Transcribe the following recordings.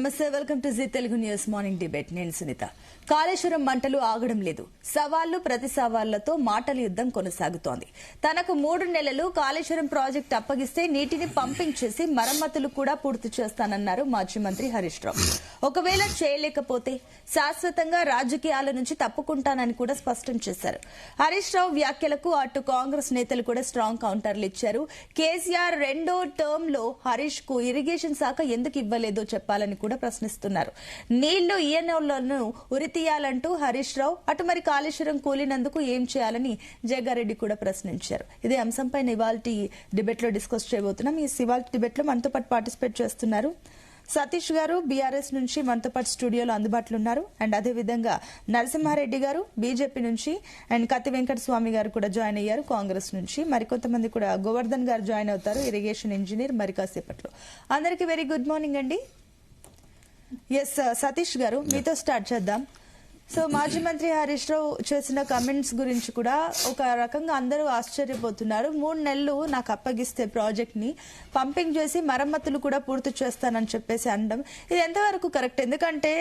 నమస్తే, welcome to Zee Telugu news morning debate. నేను సునీత. కాళేశ్వరం మంటలు ఆగడం లేదు. సవాళ్లు ప్రతి సవాళ్లతో మాటల యుద్ధం కొనసాగుతోంది. తనకు 3 నెలలు కాళేశ్వరం ప్రాజెక్టు అప్పగిస్తే నీటిని పంపింగ్ చేసి మరమ్మతులు కూడా పూర్తి చేస్తానన్నారు మాజీ మంత్రి హరీష్ రావు. ఒకవేళ చేయలేకపోతే శాశ్వతంగా రాజకీయాల నుంచి తప్పుకుంటానని కూడా స్పష్టం చేశారు. హరీష్ రావు వ్యాఖ్యలకు అటు కాంగ్రెస్ నేతలు కూడా స్ట్రాంగ్ కౌంటర్లు ఇచ్చారు. కేసీఆర్ రెండో టర్మ్ లో హరీష్ కు ఇరిగేషన్ శాఖ ఎందుకు ఇవ్వలేదో చెప్పాలని కూడా ప్రశ్నిస్తున్నారు. నీళ్లు ఈయనోళ్లను ఉరితీయాలంటూ హరీష్ రావు, అటు మరి కాళేశ్వరం కూలినందుకు ఏం చేయాలని జగ్గారెడ్డి కూడా ప్రశ్నించారు. ఇదే అంశంపై ఇవాళ డిబేట్ లో డిస్కస్ చేయబోతున్నాం. ఈ ఇవాళ డిబేట్ లో మనతో పాటు పార్టిసిపేట్ చేస్తున్నారు సతీష్ గారు బీఆర్ఎస్ నుంచి మనతో పాటు స్టూడియోలో అందుబాటులో ఉన్నారు. అండ్ అదేవిధంగా నరసింహారెడ్డి గారు బీజేపీ నుంచి, అండ్ కత్తి వెంకట స్వామి గారు కూడా జాయిన్ అయ్యారు కాంగ్రెస్ నుంచి. మరికొంతమంది కూడా గోవర్ధన్ గారు జాయిన్ అవుతారు, ఇరిగేషన్ ఇంజనీర్, మరి కాసేపట్లో. అందరికీ వెరీ గుడ్ మార్నింగ్ అండి. ఎస్ సతీష్ గారు, మీతో స్టార్ట్ చేద్దాం. సో మాజీ మంత్రి హరీష్ రావు చేసిన కమెంట్స్ గురించి కూడా ఒక రకంగా అందరూ ఆశ్చర్యపోతున్నారు. 3 నెలలు నాకు అప్పగిస్తే ప్రాజెక్ట్ ని పంపింగ్ చేసి మరమ్మతులు కూడా పూర్తి చేస్తానని చెప్పేసి అనడం ఇది ఎంతవరకు కరెక్ట్? ఎందుకంటే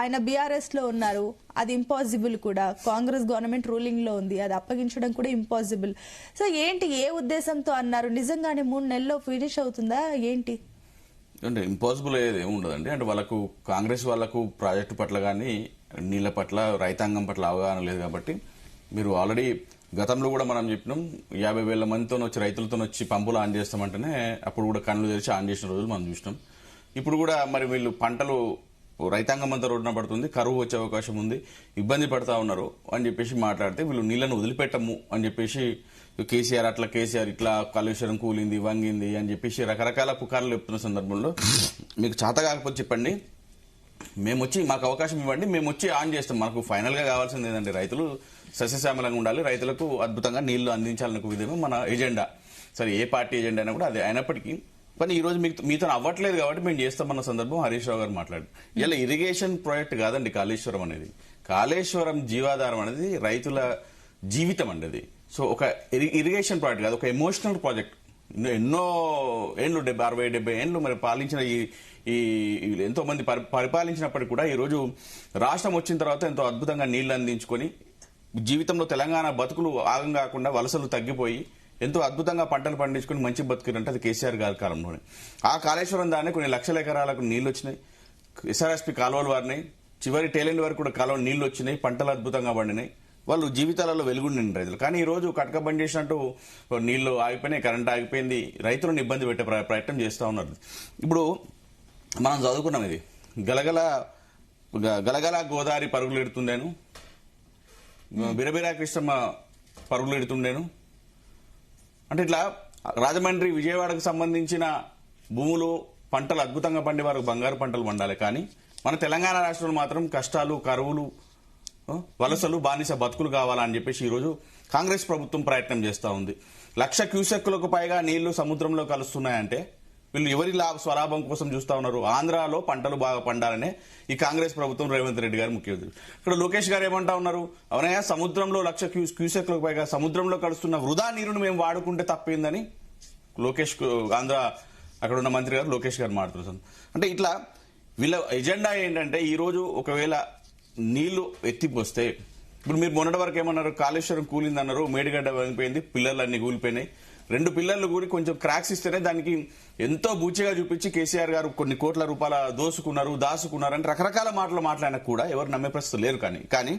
ఆయన బీఆర్ఎస్ లో ఉన్నారు, అది ఇంపాసిబుల్ కూడా. కాంగ్రెస్ గవర్నమెంట్ రూలింగ్ లో ఉంది, అది అప్పగించడం కూడా ఇంపాసిబుల్. సో ఏంటి, ఏ ఉద్దేశంతో అన్నారు? నిజంగానే 3 నెలల్లో ఫినిష్ అవుతుందా ఏంటి? అంటే ఇంపాసిబుల్ అయ్యేది ఏముండదండి. అంటే వాళ్ళకు కాంగ్రెస్ వాళ్లకు ప్రాజెక్టు పట్ల కానీ నీళ్ల పట్ల రైతాంగం పట్ల అవగాహన లేదు కాబట్టి, మీరు ఆల్రెడీ గతంలో కూడా మనం చెప్పినాం 50,000 మందితో వచ్చి రైతులతో వచ్చి పంపులు ఆన్ చేస్తామంటేనే అప్పుడు కూడా కళ్ళు తెరిచి ఆన్ చేసిన రోజులు మనం చూసినాం. ఇప్పుడు కూడా మరి వీళ్ళు పంటలు రైతాంగం అంతా రోడ్డున పడుతుంది, కరువు వచ్చే అవకాశం ఉంది, ఇబ్బంది పడతా ఉన్నారు అని చెప్పేసి మాట్లాడితే వీళ్ళు నీళ్లను వదిలిపెట్టము అని చెప్పేసి కేసీఆర్ అట్లా, కేసీఆర్ ఇట్లా, కాళేశ్వరం కూలింది వంగింది అని చెప్పేసి రకరకాల పుకార్లు చెప్తున్న సందర్భంలో మీకు చేత కాకపోతే చెప్పండి, మేము వచ్చి మాకు అవకాశం ఇవ్వండి, మేము వచ్చి ఆన్ చేస్తాం. మనకు ఫైనల్ గా కావాల్సింది ఏంటంటే రైతులు సస్యశ్యామలంగా ఉండాలి, రైతులకు అద్భుతంగా నీళ్లు అందించాలనే విధంగా మన ఎజెండా. సరే ఏ పార్టీ ఎజెండా అయినా కూడా అదే అయినప్పటికీ కానీ ఈ రోజు మీతో అవ్వట్లేదు కాబట్టి మేము చేస్తామన్న సందర్భం హరీష్ రావు గారు మాట్లాడారు. ఇలా ఇరిగేషన్ ప్రాజెక్ట్ కాదండి కాళేశ్వరం అనేది. కాళేశ్వరం జీవాధారం అనేది రైతుల జీవితం అండి అది. సో ఒక ఇరిగేషన్ ప్రాజెక్ట్ కాదు, ఒక ఎమోషనల్ ప్రాజెక్ట్. ఎన్నో ఏండ్లు 60-70 ఏండ్లు మరి పాలించిన ఈ ఎంతో మంది పరిపాలించినప్పటికీ కూడా ఈ రోజు రాష్ట్రం వచ్చిన తర్వాత ఎంతో అద్భుతంగా నీళ్లు అందించుకొని జీవితంలో తెలంగాణ బతుకులు ఆగం కాకుండా వలసలు తగ్గిపోయి ఎంతో అద్భుతంగా పంటలు పండించుకుని మంచి బతుకులంటే అది కేసీఆర్ గారి కాలంలోనే. ఆ కాళేశ్వరం దాన్ని కొన్ని లక్షల ఎకరాలకు నీళ్లు వచ్చినాయి, ఎస్ఆర్ఎస్పీ కాలువలు వారినాయి, చివరి టేలెండ్ వరకు కూడా కాలువలు నీళ్లు వచ్చినాయి, పంటలు అద్భుతంగా పండినాయి, వాళ్ళు జీవితాలలో వెలుగుండి రైతులు. కానీ ఈ రోజు కటక బంద్ చేసినట్టు నీళ్లు ఆగిపోయినాయి, కరెంట్ ఆగిపోయింది, రైతులను ఇబ్బంది పెట్టే ప్రయత్నం చేస్తూ ఉన్నారు. ఇప్పుడు మనం చదువుకున్నాం, ఇది గలగల గోదావరి పరుగులు ఎడుతుండేను, బిరబిరా కృష్ణమ్మ పరుగులు ఎడుతుండేను అంటే ఇట్లా రాజమండ్రి విజయవాడకు సంబంధించిన భూములు పంటలు అద్భుతంగా పండే వారికి బంగారు పంటలు పండాలి. కానీ మన తెలంగాణ రాష్ట్రంలో మాత్రం కష్టాలు, కరువులు, వలసలు, బానిస బతుకులు కావాలని చెప్పేసి ఈరోజు కాంగ్రెస్ ప్రభుత్వం ప్రయత్నం చేస్తూ ఉంది. 1,00,000 క్యూసెక్కులకు పైగా నీళ్లు సముద్రంలో కలుస్తున్నాయంటే వీళ్ళు ఎవరి స్వలాభం కోసం చూస్తా ఉన్నారు? ఆంధ్రాలో పంటలు బాగా పండాలనే ఈ కాంగ్రెస్ ప్రభుత్వం, రేవంత్ రెడ్డి గారు ముఖ్యమంత్రి. ఇక్కడ లోకేష్ గారు ఏమంటా ఉన్నారు? అవునయ్యా, సముద్రంలో 1,00,000 క్యూసెక్లకు పైగా సముద్రంలో కలుస్తున్న వృధా నీరును మేము వాడుకుంటే తప్పేందని లోకేష్, ఆంధ్ర అక్కడ ఉన్న మంత్రి గారు లోకేష్ గారు మాట్లాడుతున్నారు. అంటే ఇట్లా వీళ్ళ ఎజెండా ఏంటంటే ఈ రోజు ఒకవేళ నీళ్లు ఎత్తిపోస్తే, ఇప్పుడు మీరు మొన్నటి వరకు ఏమన్నారు, కాళేశ్వరం కూలిందన్నారు, మేడిగడ్డ వంగిపోయింది, పిల్లర్లన్నీ కూలిపోయినాయి, 2 పిల్లర్లు కూలి కొంచెం క్రాక్స్ ఇస్తేనే దానికి ఎంతో బూచిగా చూపించి కేసీఆర్ గారు కొన్ని కోట్ల రూపాయల దాసుకున్నారు అంటే రకరకాల మాటలు మాట్లాడినా కూడా ఎవరు నమ్మే పరిస్థితి లేరు. కానీ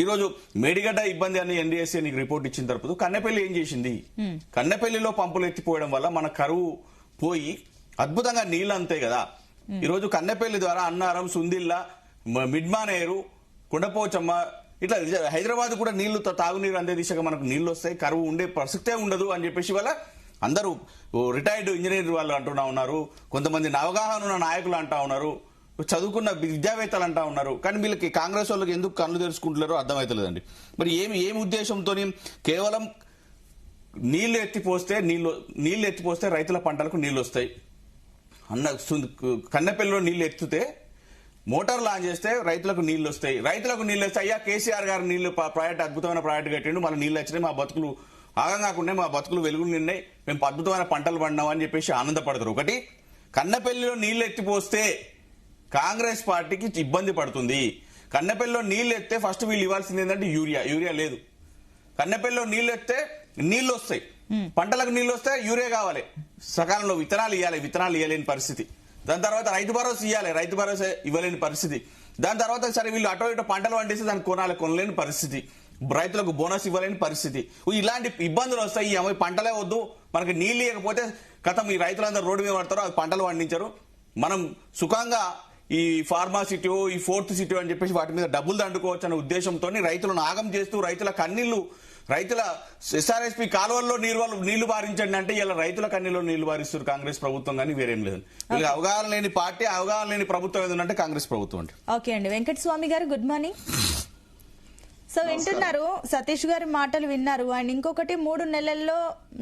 ఈ రోజు మేడిగడ్డ ఇబ్బంది అని ఎన్డీఎస్ఏ నీకు రిపోర్ట్ ఇచ్చిన తర్వాత కన్నెపల్లి ఏం చేసింది? కన్నెపల్లిలో పంపులు ఎత్తిపోయడం వల్ల మన కరువు పోయి అద్భుతంగా నీళ్లు అంతే కదా. ఈ రోజు కన్నెపల్లి ద్వారా అన్నారం, సుందిల్లా, మిడ్మానేరు, కొండపోచమ్మ ఇట్లా హైదరాబాద్ కూడా నీళ్లు, తాగునీరు అందే దిశగా మనకు నీళ్లు వస్తాయి, కరువు ఉండే ప్రసక్తే ఉండదు అని చెప్పేసి వాళ్ళ అందరూ రిటైర్డ్ ఇంజనీర్ వాళ్ళు అంటున్నా ఉన్నారు, కొంతమంది అవగాహన ఉన్న నాయకులు అంటా ఉన్నారు, చదువుకున్న విద్యావేత్తలు అంటా ఉన్నారు. కానీ వీళ్ళకి కాంగ్రెస్ వాళ్ళకి ఎందుకు కళ్ళు తెరుచుకుంటున్నారో అర్థమవుతలేదండి. మరి ఏమి ఉద్దేశంతో కేవలం నీళ్లు ఎత్తిపోస్తే రైతుల పంటలకు నీళ్లు వస్తాయి అన్న, కన్నెపల్లిలో నీళ్లు ఎత్తితే మోటార్లు ఆన్ చేస్తే రైతులకు నీళ్లు వస్తాయి, అయ్యా కేసీఆర్ గారు నీళ్లు ప్రాజెక్ట్ అద్భుతమైన ప్రాజెక్ట్ కట్టిండు, మన నీళ్లు వచ్చినాయి, మా బతుకులు ఆగం కాకుండా మా బతుకులు వెలుగులు నిన్నాయి, మేము అద్భుతమైన పంటలు పండినాం అని చెప్పేసి ఆనందపడతారు. ఒకటి, కన్నెపల్లిలో నీళ్లు ఎత్తిపోస్తే కాంగ్రెస్ పార్టీకి ఇబ్బంది పడుతుంది. కన్నెపల్లిలో నీళ్లు ఎత్తే ఫస్ట్ వీళ్ళు ఇవ్వాల్సింది ఏంటంటే యూరియా లేదు. కన్నెపల్లిలో నీళ్లు ఎత్తే నీళ్లు వస్తాయి, పంటలకు నీళ్లు వస్తే యూరియా కావాలి, సకాలంలో విత్తనాలు ఇవ్వలేని పరిస్థితి. దాని తర్వాత రైతు భరోసా ఇవ్వాలి, రైతు భరోసా ఇవ్వలేని పరిస్థితి. దాని తర్వాత సరే వీళ్ళు అటో ఇటో పంటలు పండిస్తే దాన్ని కొనలేని పరిస్థితి, రైతులకు బోనస్ ఇవ్వలేని పరిస్థితి. ఇలాంటి ఇబ్బందులు వస్తాయి. ఈ పంటలే వద్దు, మనకి నీళ్ళు ఇవ్వకపోతే కథం ఈ రైతులందరూ రోడ్డు మీద పడతారు, అది పంటలు పండించరు, మనం సుఖంగా ఈ ఫార్మా సిటీ ఈ ఫోర్త్ సిటీ అని చెప్పేసి వాటి మీద డబ్బులు దండుకోవచ్చు అనే ఉద్దేశంతో రైతులను ఆగం చేస్తూ రైతుల కన్నీళ్లు, రైతుల ఎస్ఆర్ఎస్పీ కాలువల్లో నీళ్లు బారించండి అంటే ఇలా రైతుల కన్నీళ్ళు నీళ్లు బారిస్తారు కాంగ్రెస్ ప్రభుత్వం, కానీ వేరేం లేదు. వీళ్ళకి అవగాహన లేని పార్టీ, అవగాహన లేని ప్రభుత్వం ఏదంటే కాంగ్రెస్ ప్రభుత్వం అంటే. ఓకే అండి, వెంకటస్వామి గారు గుడ్ మార్నింగ్. సో వింటున్నారు, సతీష్ గారి మాటలు విన్నారు. అండ్ ఇంకొకటి 3 నెలల్లో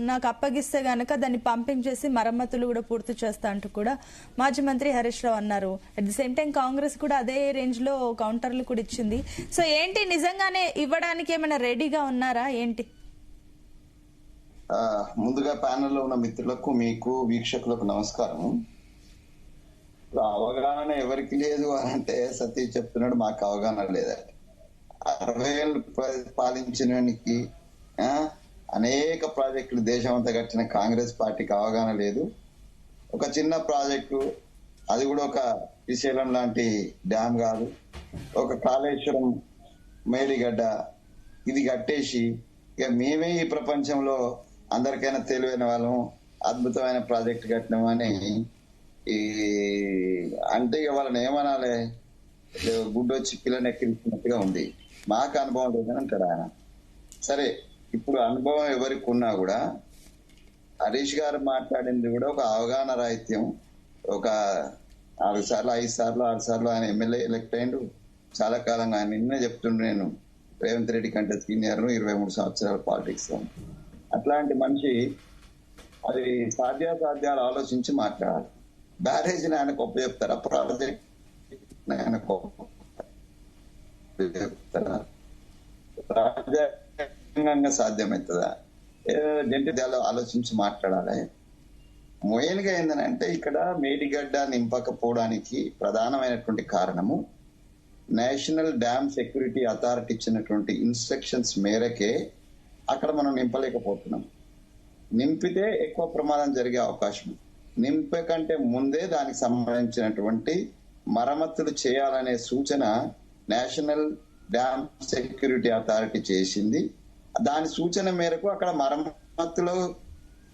నాకు అప్పగిస్తే గనక దాన్ని పంపింగ్ చేసి మరమ్మతులు కూడా పూర్తి చేస్తా అంటూ కూడా మాజీ మంత్రి హరీష్ రావు అన్నారు. At the same time Congress కూడా అదే రేంజ్ లో కౌంటర్లు కూడా ఇచ్చింది. సో ఏంటి, నిజంగానే ఇవ్వడానికి ఏమైనా రెడీగా ఉన్నారా ఏంటి? ముందుగా ప్యానెల్లో ఉన్న మిత్రులకు, మీకు వీక్షకులకు నమస్కారం. అవగాహన ఎవరికి లేదు అని అంటే సతీష్ చెప్తున్నాడు మాకు అవగాహన లేదంటే. 60 ఏళ్ళు పాలించడానికి అనేక ప్రాజెక్టులు దేశం అంతా కట్టిన కాంగ్రెస్ పార్టీకి అవగాహన లేదు. ఒక చిన్న ప్రాజెక్టు, అది కూడా ఒక శ్రీశైలం లాంటి డ్యామ్ కాదు, ఒక కాళేశ్వరం మేడిగడ్డ ఇది కట్టేసి ఇక మేమే ఈ ప్రపంచంలో అందరికైనా తెలివైన వాళ్ళం, అద్భుతమైన ప్రాజెక్టు కట్టినామని ఈ అంటే ఇక వాళ్ళని ఏమనాలి, గుడ్డొచ్చి పిల్లని ఎక్కించినట్టుగా ఉంది. మాకు అనుభవం లేదని అంటాడు ఆయన. సరే, ఇప్పుడు అనుభవం ఎవరికి ఉన్నా కూడా హరీష్ గారు మాట్లాడింది కూడా ఒక అవగాహన రాహిత్యం. ఒక 4 సార్లు 5 సార్లు 6 సార్లు ఆయన ఎమ్మెల్యే ఎలక్ట్ అయ్యిండు. చాలా కాలంగా ఆయన నిన్నే చెప్తుండే, నేను రేవంత్ రెడ్డి కంటే సీనియర్, 23 సంవత్సరాల పాలిటిక్స్. అట్లాంటి మనిషి అది సాధ్యాసాధ్యాలు ఆలోచించి మాట్లాడాలి. బ్యారేజీని ఆయన గొప్ప చెప్తారా, ప్రాజెక్ట్ ఆయన గొప్ప చెప్తారా, రాజ్యాంగంగా సాధ్యమవుతుందా, జంటి ఆలోచించి మాట్లాడాలి. మెయిన్గా ఏంటంటే ఇక్కడ మేడిగడ్డ నింపకపోవడానికి ప్రధానమైనటువంటి కారణము నేషనల్ డ్యామ్ సెక్యూరిటీ అథారిటీ ఇచ్చినటువంటి ఇన్స్ట్రక్షన్స్ మేరకే అక్కడ మనం నింపలేకపోతున్నాం. నింపితే ఎక్కువ ప్రమాదం జరిగే అవకాశం, నింపే కంటే ముందే దానికి సంబంధించినటువంటి మరమ్మతులు చేయాలనే సూచన నేషనల్ డ్యామ్ సెక్యూరిటీ అథారిటీ చేసింది. దాని సూచన మేరకు అక్కడ మరమ్మతులు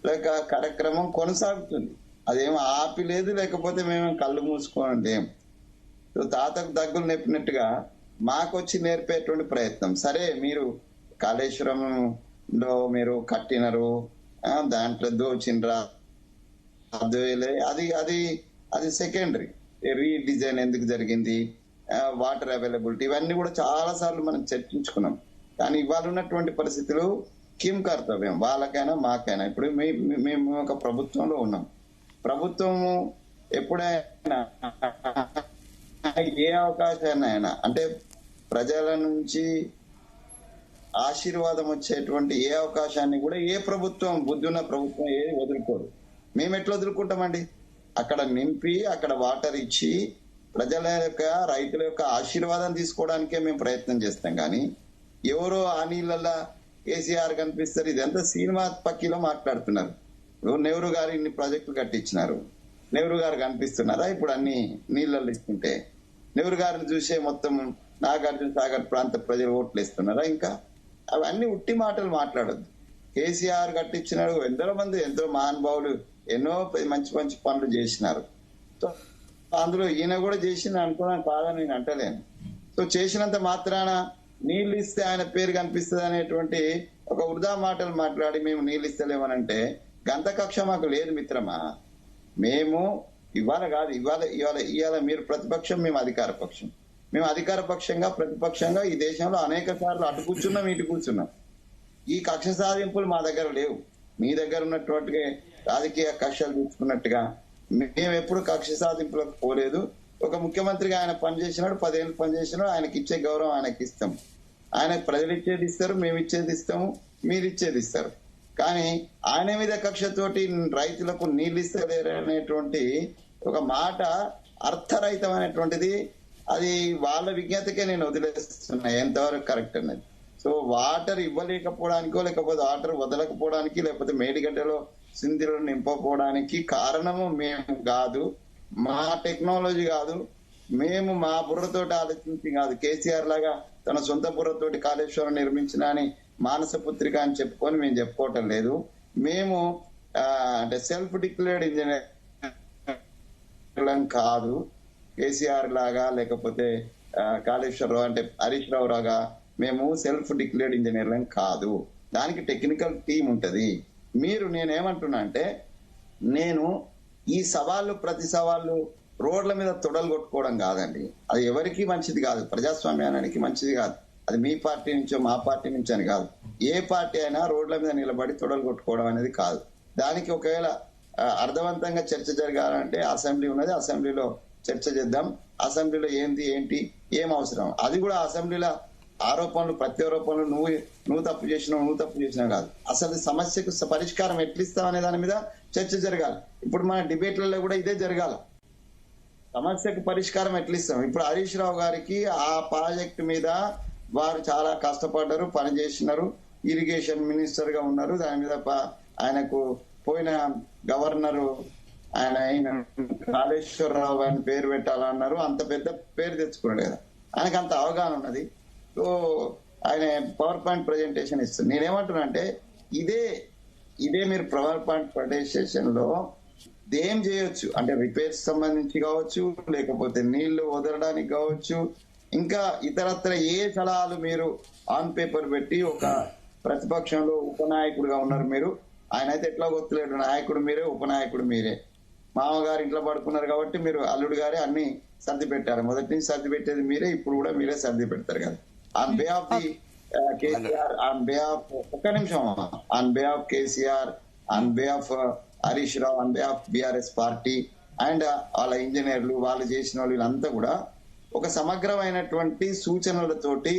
లేక కార్యక్రమం కొనసాగుతుంది. అదేమో ఆపి లేదు, లేకపోతే మేము కళ్ళు మూసుకోండి. తాతకు దగ్గులు నేర్పినట్టుగా మాకొచ్చి నేర్పేటువంటి ప్రయత్నం. సరే, మీరు కాళేశ్వరంలో మీరు కట్టినరు, దాంట్లో దోచిండ్రా, అది సెకండరీ. రీడిజైన్ ఎందుకు జరిగింది, వాటర్ అవైలబిలిటీ, ఇవన్నీ కూడా చాలా సార్లు మనం చర్చించుకున్నాం. కానీ ఇవాళ ఉన్నటువంటి పరిస్థితులు కిం కర్తవ్యం, వాళ్ళకైనా మాకైనా. ఇప్పుడు మేము ఒక ప్రభుత్వంలో ఉన్నాం. ప్రభుత్వము ఎప్పుడైనా ఏ అవకాశాన్ని అయినా అంటే ప్రజల నుంచి ఆశీర్వాదం వచ్చేటువంటి ఏ అవకాశాన్ని కూడా ఏ ప్రభుత్వం, బుద్ధున్న ప్రభుత్వం ఏది వదులుకోదు. మేము ఎట్లా వదులుకుంటామండి? అక్కడ నింపి అక్కడ వాటర్ ఇచ్చి ప్రజల యొక్క, రైతుల యొక్క ఆశీర్వాదం తీసుకోవడానికే మేము ప్రయత్నం చేస్తాం. కానీ ఎవరో ఆ నీళ్ళల్లో కేసీఆర్ కనిపిస్తారు, ఇదంతా సినిమా పక్కిలో మాట్లాడుతున్నారు. నెహ్రూ గారు ఇన్ని ప్రాజెక్టులు కట్టించినారు, నెహ్రూ గారు కనిపిస్తున్నారా ఇప్పుడు అన్ని నీళ్ళల్లో ఇస్తుంటే? నెహ్రూ గారిని చూసే మొత్తం నాగార్జున సాగర్ ప్రాంత ప్రజలు ఓట్లు ఇస్తున్నారా? ఇంకా అవన్నీ ఉట్టి మాటలు మాట్లాడద్దు. కేసీఆర్ కట్టించినాడు, ఎంతో మహానుభావులు ఎన్నో మంచి మంచి పనులు చేసినారు. సో అందులో ఈయన కూడా చేసింది అనుకున్నాను, కాదని నేను అంటలేను. సో చేసినంత మాత్రాన నీళ్ళు ఇస్తే ఆయన పేరు కనిపిస్తుంది అనేటువంటి ఒక వృధా మాటలు మాట్లాడి మేము నీళ్ళు ఇస్తలేమనంటే గంత కక్ష మాకు లేదు మిత్రమా. మేము ఇవాళ కాదు, ఇవాళ మీరు ప్రతిపక్షం, మేము అధికార పక్షం. మేము అధికార పక్షంగా ప్రతిపక్షంగా ఈ దేశంలో అనేక సార్లు అటు కూర్చున్నాం, ఇటు కూర్చున్నాం. ఈ కక్ష సాధింపులు మా దగ్గర లేవు. మీ దగ్గర ఉన్నటువంటి రాజకీయ కక్షలు తీసుకున్నట్టుగా మేము ఎప్పుడు కక్ష సాధింపులకు పోలేదు. ఒక ముఖ్యమంత్రిగా ఆయన పనిచేసినాడు, 10 ఏళ్ళు పనిచేసినాడు, ఆయనకి ఇచ్చే గౌరవం ఆయనకి ఇస్తాం. ఆయనకు ప్రజలు ఇచ్చేది ఇస్తారు, మేము ఇచ్చేది ఇస్తాము, మీరు ఇచ్చేది ఇస్తారు. కానీ ఆయన మీద కక్షతోటి రైతులకు నీళ్ళు ఇస్తలేరు అనేటువంటి ఒక మాట అర్థరహితమైనటువంటిది. అది వాళ్ళ విజ్ఞతకే నేను వదిలేస్తున్నా ఎంతవరకు కరెక్ట్ అనేది. సో వాటర్ ఇవ్వలేకపోవడానికో, లేకపోతే వాటర్ వదలకపోవడానికి, లేకపోతే మేడిగడ్డలో సింధిలో నింపకపోవడానికి కారణము మేము కాదు, మా టెక్నాలజీ కాదు, మేము మా బుర్రతోటి ఆలోచించి కాదు. కేసీఆర్ లాగా తన సొంత బుర్రతోటి కాళేశ్వరం నిర్మించిన అని మానస పుత్రిక అని చెప్పుకొని మేము చెప్పుకోవటం లేదు. మేము అంటే సెల్ఫ్ డిక్లేర్డ్ ఇంజనీర్ కాదు. కేసీఆర్ లాగా లేకపోతే కాళేశ్వరరావు అంటే హరీష్ రావు లాగా మేము సెల్ఫ్ డిక్లేర్డ్ ఇంజనీర్లం కాదు. దానికి టెక్నికల్ టీం ఉంటది. నేనేమంటున్నా అంటే, నేను ఈ సవాళ్ళు ప్రతి సవాళ్ళు రోడ్ల మీద తొడలు కొట్టుకోవడం కాదండి. అది ఎవరికి మంచిది కాదు, ప్రజాస్వామ్యానికి మంచిది కాదు. అది మీ పార్టీ నుంచో మా పార్టీ నుంచో అని కాదు. ఏ పార్టీ అయినా రోడ్ల మీద నిలబడి తొడలు కొట్టుకోవడం అనేది కాదు. దానికి ఒకవేళ అర్థవంతంగా చర్చ జరగాలంటే అసెంబ్లీ ఉన్నది, అసెంబ్లీలో చర్చ చేద్దాం. అసెంబ్లీలో ఏంటి ఏం అవసరం, అది కూడా అసెంబ్లీలో ఆరోపణలు ప్రత్యారోపణలు నువ్వు తప్పు చేసినావు కాదు. అసలు సమస్యకు పరిష్కారం ఎట్లిస్తాం అనే దాని మీద చర్చ జరగాలి. ఇప్పుడు మన డిబేట్లలో కూడా ఇదే జరగాలి. సమస్యకు పరిష్కారం ఎట్లిస్తాం. ఇప్పుడు హరీష్ రావు గారికి ఆ ప్రాజెక్టు మీద వారు చాలా కష్టపడ్డారు, పనిచేసినారు, ఇరిగేషన్ మినిస్టర్ గా ఉన్నారు. దాని మీద ఆయనకు పోయిన గవర్నరు ఆయన కాళేశ్వరరావు గారిని పేరు పెట్టాలన్నారు. అంత పెద్ద పేరు తెచ్చుకున్నాడు కదా, ఆయనకు అంత అవగాహన ఉన్నది. సో ఆయన పవర్ పాయింట్ ప్రజెంటేషన్ ఇస్తుంది. నేనేమంటున్నా అంటే, ఇదే మీరు పవర్ పాయింట్ ప్రజెంటేషన్ లో ఏం చేయొచ్చు అంటే రిపేర్స్ సంబంధించి కావచ్చు, లేకపోతే నీళ్లు వదలడానికి కావచ్చు, ఇంకా ఇతరత్ర ఏ సలహాలు మీరు ఆన్ పేపర్ పెట్టి, ఒక ప్రతిపక్షంలో ఉపనాయకుడిగా ఉన్నారు మీరు, ఆయన అయితే ఎట్లా గుర్తులేడు, నాయకుడు మీరే, ఉపనాయకుడు మీరే. మామగారు ఇంట్లో పడుకున్నారు కాబట్టి మీరు అల్లుడు గారే అన్ని సర్ది పెట్టారు. మొదటి నుంచి సర్ది పెట్టేది మీరే, ఇప్పుడు కూడా మీరే సర్ది పెడతారు కదా. On behalf the KCR, on behalf on behalf KCR, on behalf Harish Rao, on behalf BRS party and వాళ్ళ ఇంజనీర్లు, వాళ్ళు చేసిన వీళ్ళంతా కూడా ఒక సమగ్రమైనటువంటి సూచనలతోటి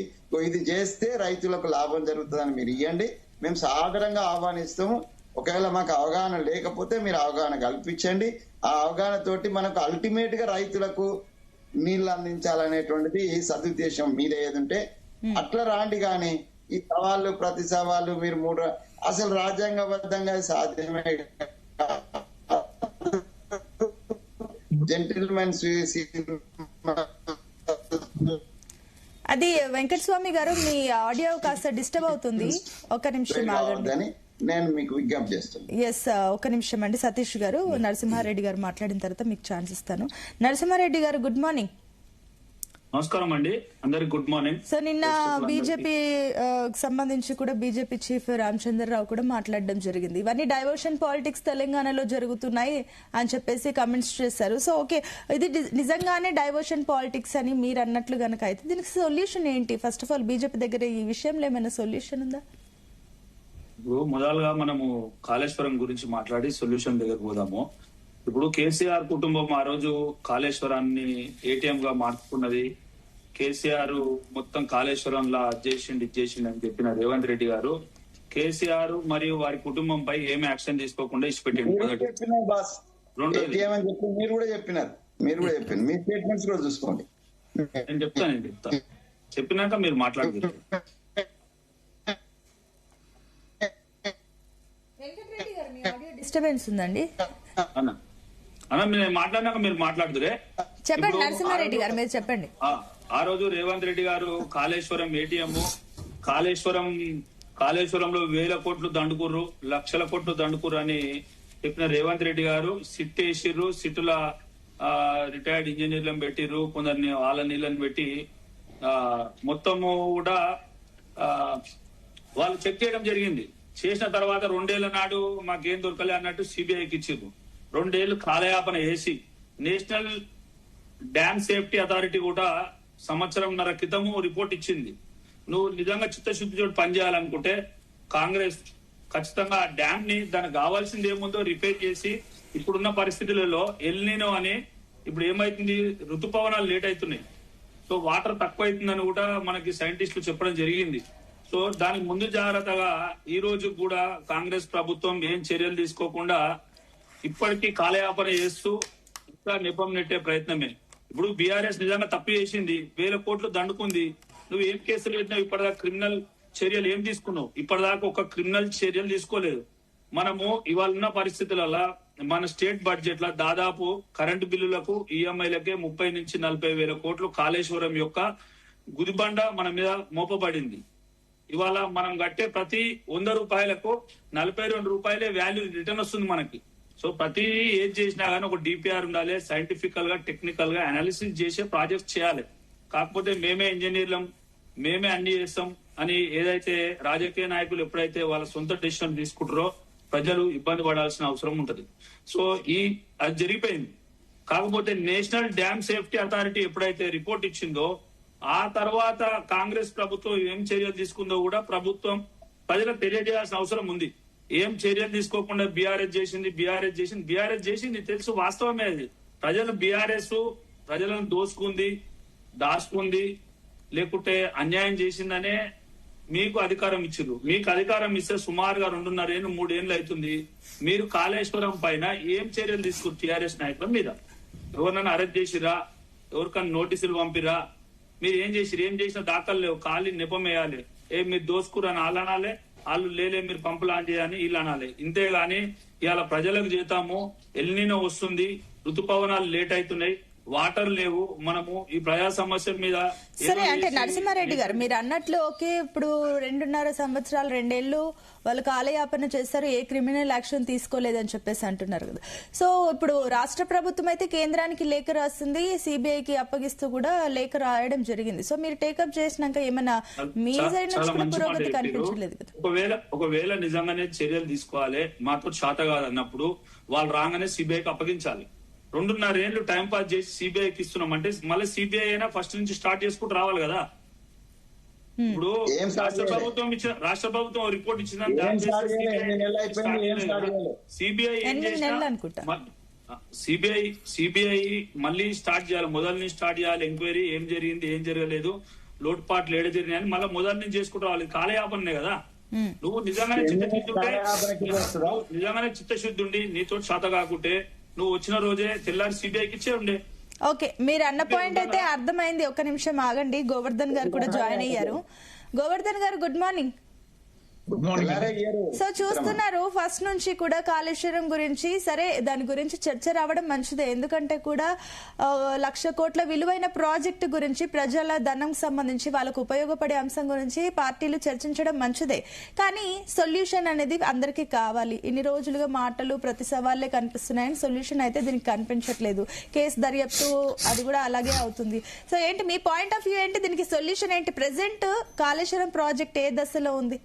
ఇది చేస్తే రైతులకు లాభం జరుగుతుందని మీరు ఇవ్వండి, మేము సాదరంగా ఆహ్వానిస్తాము. ఒకవేళ మాకు అవగాహన లేకపోతే మీరు అవగాహన కల్పించండి. ఆ అవగాహన తోటి మనకు అల్టిమేట్ గా రైతులకు నీళ్లు అందించాలనేటువంటిది సదుద్దేశం మీద ఏదంటే అట్లా రాండి. కానీ ఈ సవాళ్ళు ప్రతి సవాళ్ళు మీరు అసలు రాజ్యాంగబద్ధంగా సాధ్యమే. జెంటిల్మెన్ అది వెంకటస్వామి గారు, మీ ఆడియో కాస్త డిస్టర్బ్ అవుతుంది, ఒక నిమిషం ఆగండి. నేను మీకు విజ్ఞప్తి చేస్తాను. ఎస్, ఒక నిమిషం అండి. సతీష్ గారు, నరసింహారెడ్డి గారు మాట్లాడిన తర్వాత మీకు ఛాన్స్ ఇస్తాను. నరసింహారెడ్డి గారు, గుడ్ మార్నింగ్. నమస్కారం అండి, అందరికి గుడ్ మార్నింగ్. సో నిన్న బీజేపీ సంబంధించి కూడా బీజేపీ చీఫ్ రామచంద్రరావు కూడా మాట్లాడడం జరిగింది. ఇవన్నీ డైవర్షన్ పాలిటిక్స్ తెలంగాణలో జరుగుతున్నాయి అని చెప్పేసి కమెంట్స్ చేశారు. సో ఓకే, ఇది నిజంగానే డైవర్షన్ పాలిటిక్స్ అని మీరు అన్నట్లు గనక అయితే దీనికి సొల్యూషన్ ఏంటి? ఫస్ట్ ఆఫ్ ఆల్ బీజేపీ దగ్గర ఈ విషయంలో ఏమైనా సొల్యూషన్ ఉందా? ఇప్పుడు మొదలుగా మనము కాళేశ్వరం గురించి మాట్లాడి సొల్యూషన్ దగ్గర పోదాము. ఇప్పుడు కేసీఆర్ కుటుంబం ఆ రోజు కాళేశ్వరాన్ని ఏటీఎం గా మార్చుకున్నది. కేసీఆర్ మొత్తం కాళేశ్వరంలో ఇది చేసిండు అని చెప్పిన రేవంత్ రెడ్డి గారు కేసీఆర్ మరియు వారి కుటుంబంపై ఏమి యాక్షన్ తీసుకోకుండా ఇచ్చిపెట్టింది. మీరు కూడా చెప్పినారు, మీ స్టేట్మెంట్స్ కూడా చూసుకోండి. నేను చెప్తాను, చెప్పినాక మీరు మాట్లాడుతున్నారు. డిస్టర్బెన్స్ ఉందండి అన్న, నేను మాట్లాడినాక మీరు మాట్లాడుతురే. చెప్పండి నరసింహారెడ్డి గారు, మీరు చెప్పండి. ఆ రోజు రేవంత్ రెడ్డి గారు కాళేశ్వరం ఏటీఎం, కాళేశ్వరంలో 1000 కోట్లు దండుకుర్రు, లక్షల కోట్లు దండుకుర్రు అని చెప్పిన రేవంత్ రెడ్డి గారు సిట్ వేసిర్రు. సిట్టుల రిటైర్డ్ ఇంజనీర్లను పెట్టిర్రు, కొందరిని వాళ్ళ నీళ్ళని పెట్టి మొత్తము కూడా వాళ్ళు చెక్ చేయడం జరిగింది. చేసిన తర్వాత 2 ఏళ్ల నాడు మాకేం దొరకలే అన్నట్టు సిబిఐకి ఇచ్చిర్రు. 2 ఏళ్లు కాలయాపన వేసి నేషనల్ డ్యామ్ సేఫ్టీ అథారిటీ కూడా 1.5 సంవత్సరం క్రితము రిపోర్ట్ ఇచ్చింది. నువ్వు నిజంగా చిత్తశుద్ధితో పనిచేయాలనుకుంటే కాంగ్రెస్ ఖచ్చితంగా ఆ డ్యామ్ ని దానికి కావాల్సింది ఏముందో రిపేర్ చేసి, ఇప్పుడున్న పరిస్థితులలో ఎల్నినో అని ఇప్పుడు ఏమైతుంది, ఋతుపవనాలు లేట్ అవుతున్నాయి. సో వాటర్ తక్కువ అవుతుందని కూడా మనకి సైంటిస్టులు చెప్పడం జరిగింది. సో దానికి ముందు జాగ్రత్తగా ఈ రోజు కూడా కాంగ్రెస్ ప్రభుత్వం ఏం చర్యలు తీసుకోకుండా ఇప్పటికీ కాలయాపన చేస్తూ అంతా నెపం నెట్టే ప్రయత్నమే. ఇప్పుడు బీఆర్ఎస్ నిజంగా తప్పు చేసింది, 1000 కోట్లు దండుకుంది. నువ్వు ఏం కేసులు పెట్టినావు? ఇప్పటిదాకా క్రిమినల్ చర్యలు ఏం తీసుకున్నావు? ఇప్పటిదాకా ఒక క్రిమినల్ చర్యలు తీసుకోలేదు. మనము ఇవాళ ఉన్న పరిస్థితులలో మన స్టేట్ బడ్జెట్ లో దాదాపు కరెంటు బిల్లులకు ఈఎంఐలకే 30 నుంచి 40 వేల కోట్లు కాళేశ్వరం యొక్క గుదిబండ మన మీద మోపబడింది. ఇవాళ మనం కట్టే ప్రతి 100 రూపాయలకు 42 రూపాయలే వాల్యూ రిటర్న్ వస్తుంది మనకి. సో ప్రతి ఏది చేసినా గానీ ఒక డిపిఆర్ ఉండాలి, సైంటిఫికల్ గా టెక్నికల్ గా అనాలిసిస్ చేసే ప్రాజెక్ట్ చేయాలి. కాకపోతే మేమే ఇంజనీర్లం, మేమే అన్ని చేస్తాం అని ఏదైతే రాజకీయ నాయకులు ఎప్పుడైతే వాళ్ళ సొంత డెసిషన్ తీసుకుంటారో ప్రజలు ఇబ్బంది పడాల్సిన అవసరం ఉంటది. సో అది జరిగిపోయింది. కాకపోతే నేషనల్ డ్యామ్ సేఫ్టీ అథారిటీ ఎప్పుడైతే రిపోర్ట్ ఇచ్చిందో ఆ తర్వాత కాంగ్రెస్ ప్రభుత్వం ఏం చర్యలు తీసుకుందో కూడా ప్రభుత్వం ప్రజలకు తెలియజేయాల్సిన అవసరం ఉంది. ఏం చర్యలు తీసుకోకుండా బీఆర్ఎస్ చేసింది తెలుసు, వాస్తవమే అది. ప్రజలను దోసుకుంది, దాచుకుంది, లేకుంటే అన్యాయం చేసిందనే మీకు అధికారం ఇచ్చిర్రు. మీకు అధికారం ఇస్తే సుమారుగా 2.5 ఏళ్ళు 3 ఏళ్ళు అవుతుంది. మీరు కాళేశ్వరం పైన ఏం చర్యలు తీసుకురు? టీఆర్ఎస్ నాయకుల మీద ఎవరినైనా అరెస్ట్ చేసిరా? ఎవరికైనా నోటీసులు పంపిరా? మీరు ఏం చేసిన దాఖలు లేవు. ఖాళీ నెపం వేయాలి. మీరు దోసుకురని వాళ్ళు అనాలి, వాళ్ళు లేలే మీరు పంపులాంటి అని వీళ్ళు అనాలి. ఇంతేగాని ఇవాళ ప్రజలకు చేతాము, ఎల్నినో వస్తుంది, ఋతుపవనాలు లేట్ అవుతున్నాయి, వాటర్ లేవు, మనము ఈ ప్రజా సమస్యల మీద. సరే, అంటే నరసింహారెడ్డి గారు మీరు అన్నట్లు ఓకే, ఇప్పుడు 2.5 సంవత్సరాలు 2 ఏళ్ళు వాళ్ళు కాలయాపన చేస్తారు, ఏ క్రిమినల్ యాక్షన్ తీసుకోలేదని చెప్పేసి అంటున్నారు కదా. సో ఇప్పుడు రాష్ట్ర ప్రభుత్వం అయితే కేంద్రానికి లేఖ రాస్తుంది, సిబిఐకి అప్పగిస్తూ కూడా లేఖ రాయడం జరిగింది. సో మీరు టేకప్ చేసినాక ఏమైనా మీ సైడ్ నుంచి కూడా పురోగతి కనిపించలేదు కదా? ఒకవేళ నిజంగానే చర్యలు తీసుకోవాలి, మాతో చేత కాదు అన్నప్పుడు వాళ్ళు రాగానే సిబిఐకి అప్పగించాలి. 2.5 ఏళ్ళు టైం పాస్ చేసి సిబిఐకి ఇస్తున్నామంటే మళ్ళీ సిబిఐ అయినా ఫస్ట్ నుంచి స్టార్ట్ చేసుకుంటూ రావాలి కదా. ఇప్పుడు రాష్ట్ర ప్రభుత్వం రిపోర్ట్ ఇచ్చిందని సిబిఐ మళ్ళీ స్టార్ట్ చేయాలి, మొదలు నుంచి స్టార్ట్ చేయాలి. ఎంక్వైరీ ఏం జరిగింది, ఏం జరగలేదు, లోటుపాట్లు ఏడ జరిగినాయని మళ్ళీ మొదలు నుంచి చేసుకుంటూ రావాలి. కాలయాపనే కదా. నువ్వు నిజంగానే చిత్తశుద్ధి ఉండి నీతో శాత కాకుంటే నువ్వు వచ్చిన రోజే తెల్లారి సిబిఐకి ఇచ్చే ఉండే. ఓకే, మీరు అన్న పాయింట్ అయితే అర్థమైంది. ఒక్క నిమిషం ఆగండి, గోవర్ధన్ గారు కూడా జాయిన్ అయ్యారు. గోవర్ధన్ గారు గుడ్ మార్నింగ్. సో చూస్తున్నారు ఫస్ట్ నుంచి కూడా కాళేశ్వరం గురించి, సరే దాని గురించి చర్చ రావడం మంచిదే, ఎందుకంటే కూడా 1,00,000 కోట్ల విలువైన ప్రాజెక్టు గురించి, ప్రజల ధనం సంబంధించి వాళ్ళకు ఉపయోగపడే అంశం గురించి పార్టీలు చర్చించడం మంచిదే. కానీ సొల్యూషన్ అనేది అందరికీ కావాలి. ఇన్ని రోజులుగా మాటలు ప్రతి సవాళ్లే కనిపిస్తున్నాయని సొల్యూషన్ అయితే దీనికి కనిపించట్లేదు. కేసు దర్యాప్తు అది కూడా అలాగే అవుతుంది. సో ఏంటి మీ పాయింట్ ఆఫ్ వ్యూ ఏంటి? దీనికి సొల్యూషన్ ఏంటి? ప్రెసెంట్ కాళేశ్వరం ప్రాజెక్ట్ ఏ దశలో ఉంది?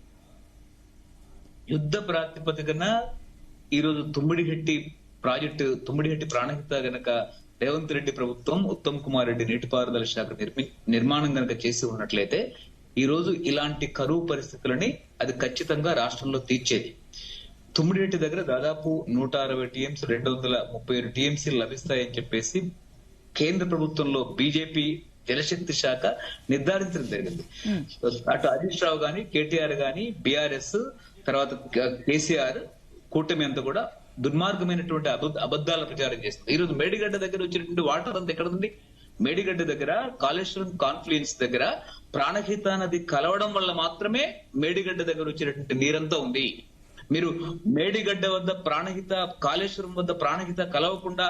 యుద్ధ ప్రాతిపదికన ఈరోజు తుమ్మిడిహట్టి ప్రాణహిత గనక రేవంత్ రెడ్డి ప్రభుత్వం, ఉత్తమ్ కుమార్ రెడ్డి నీటిపారుదల శాఖ నిర్మాణం గనక చేసి ఉన్నట్లయితే ఈ రోజు ఇలాంటి కరువు పరిస్థితులని అది ఖచ్చితంగా రాష్ట్రంలో తీర్చేది. తుమ్మిడిహట్టి దగ్గర దాదాపు 160 టీఎంసీ 237 టీఎంసీలు లభిస్తాయని చెప్పేసి కేంద్ర ప్రభుత్వంలో బీజేపీ జలశక్తి శాఖ నిర్ధారించడం జరిగింది. అటు హరీష్ రావు గాని, కేటీఆర్ గాని, బీఆర్ఎస్ తర్వాత కేసీఆర్ కూటమి అంతా కూడా దుర్మార్గమైనటువంటి అబద్దాల ప్రచారం చేస్తుంది. ఈ రోజు మేడిగడ్డ దగ్గర వచ్చినటువంటి వాటర్ అంతా ఎక్కడ ఉంది? మేడిగడ్డ దగ్గర కాళేశ్వరం కాన్ఫ్లుయెన్స్ దగ్గర ప్రాణహిత నది కలవడం వల్ల మాత్రమే మేడిగడ్డ దగ్గర వచ్చినటువంటి నీరంతా ఉంది. మీరు మేడిగడ్డ వద్ద ప్రాణహిత, కాళేశ్వరం వద్ద ప్రాణహిత కలవకుండా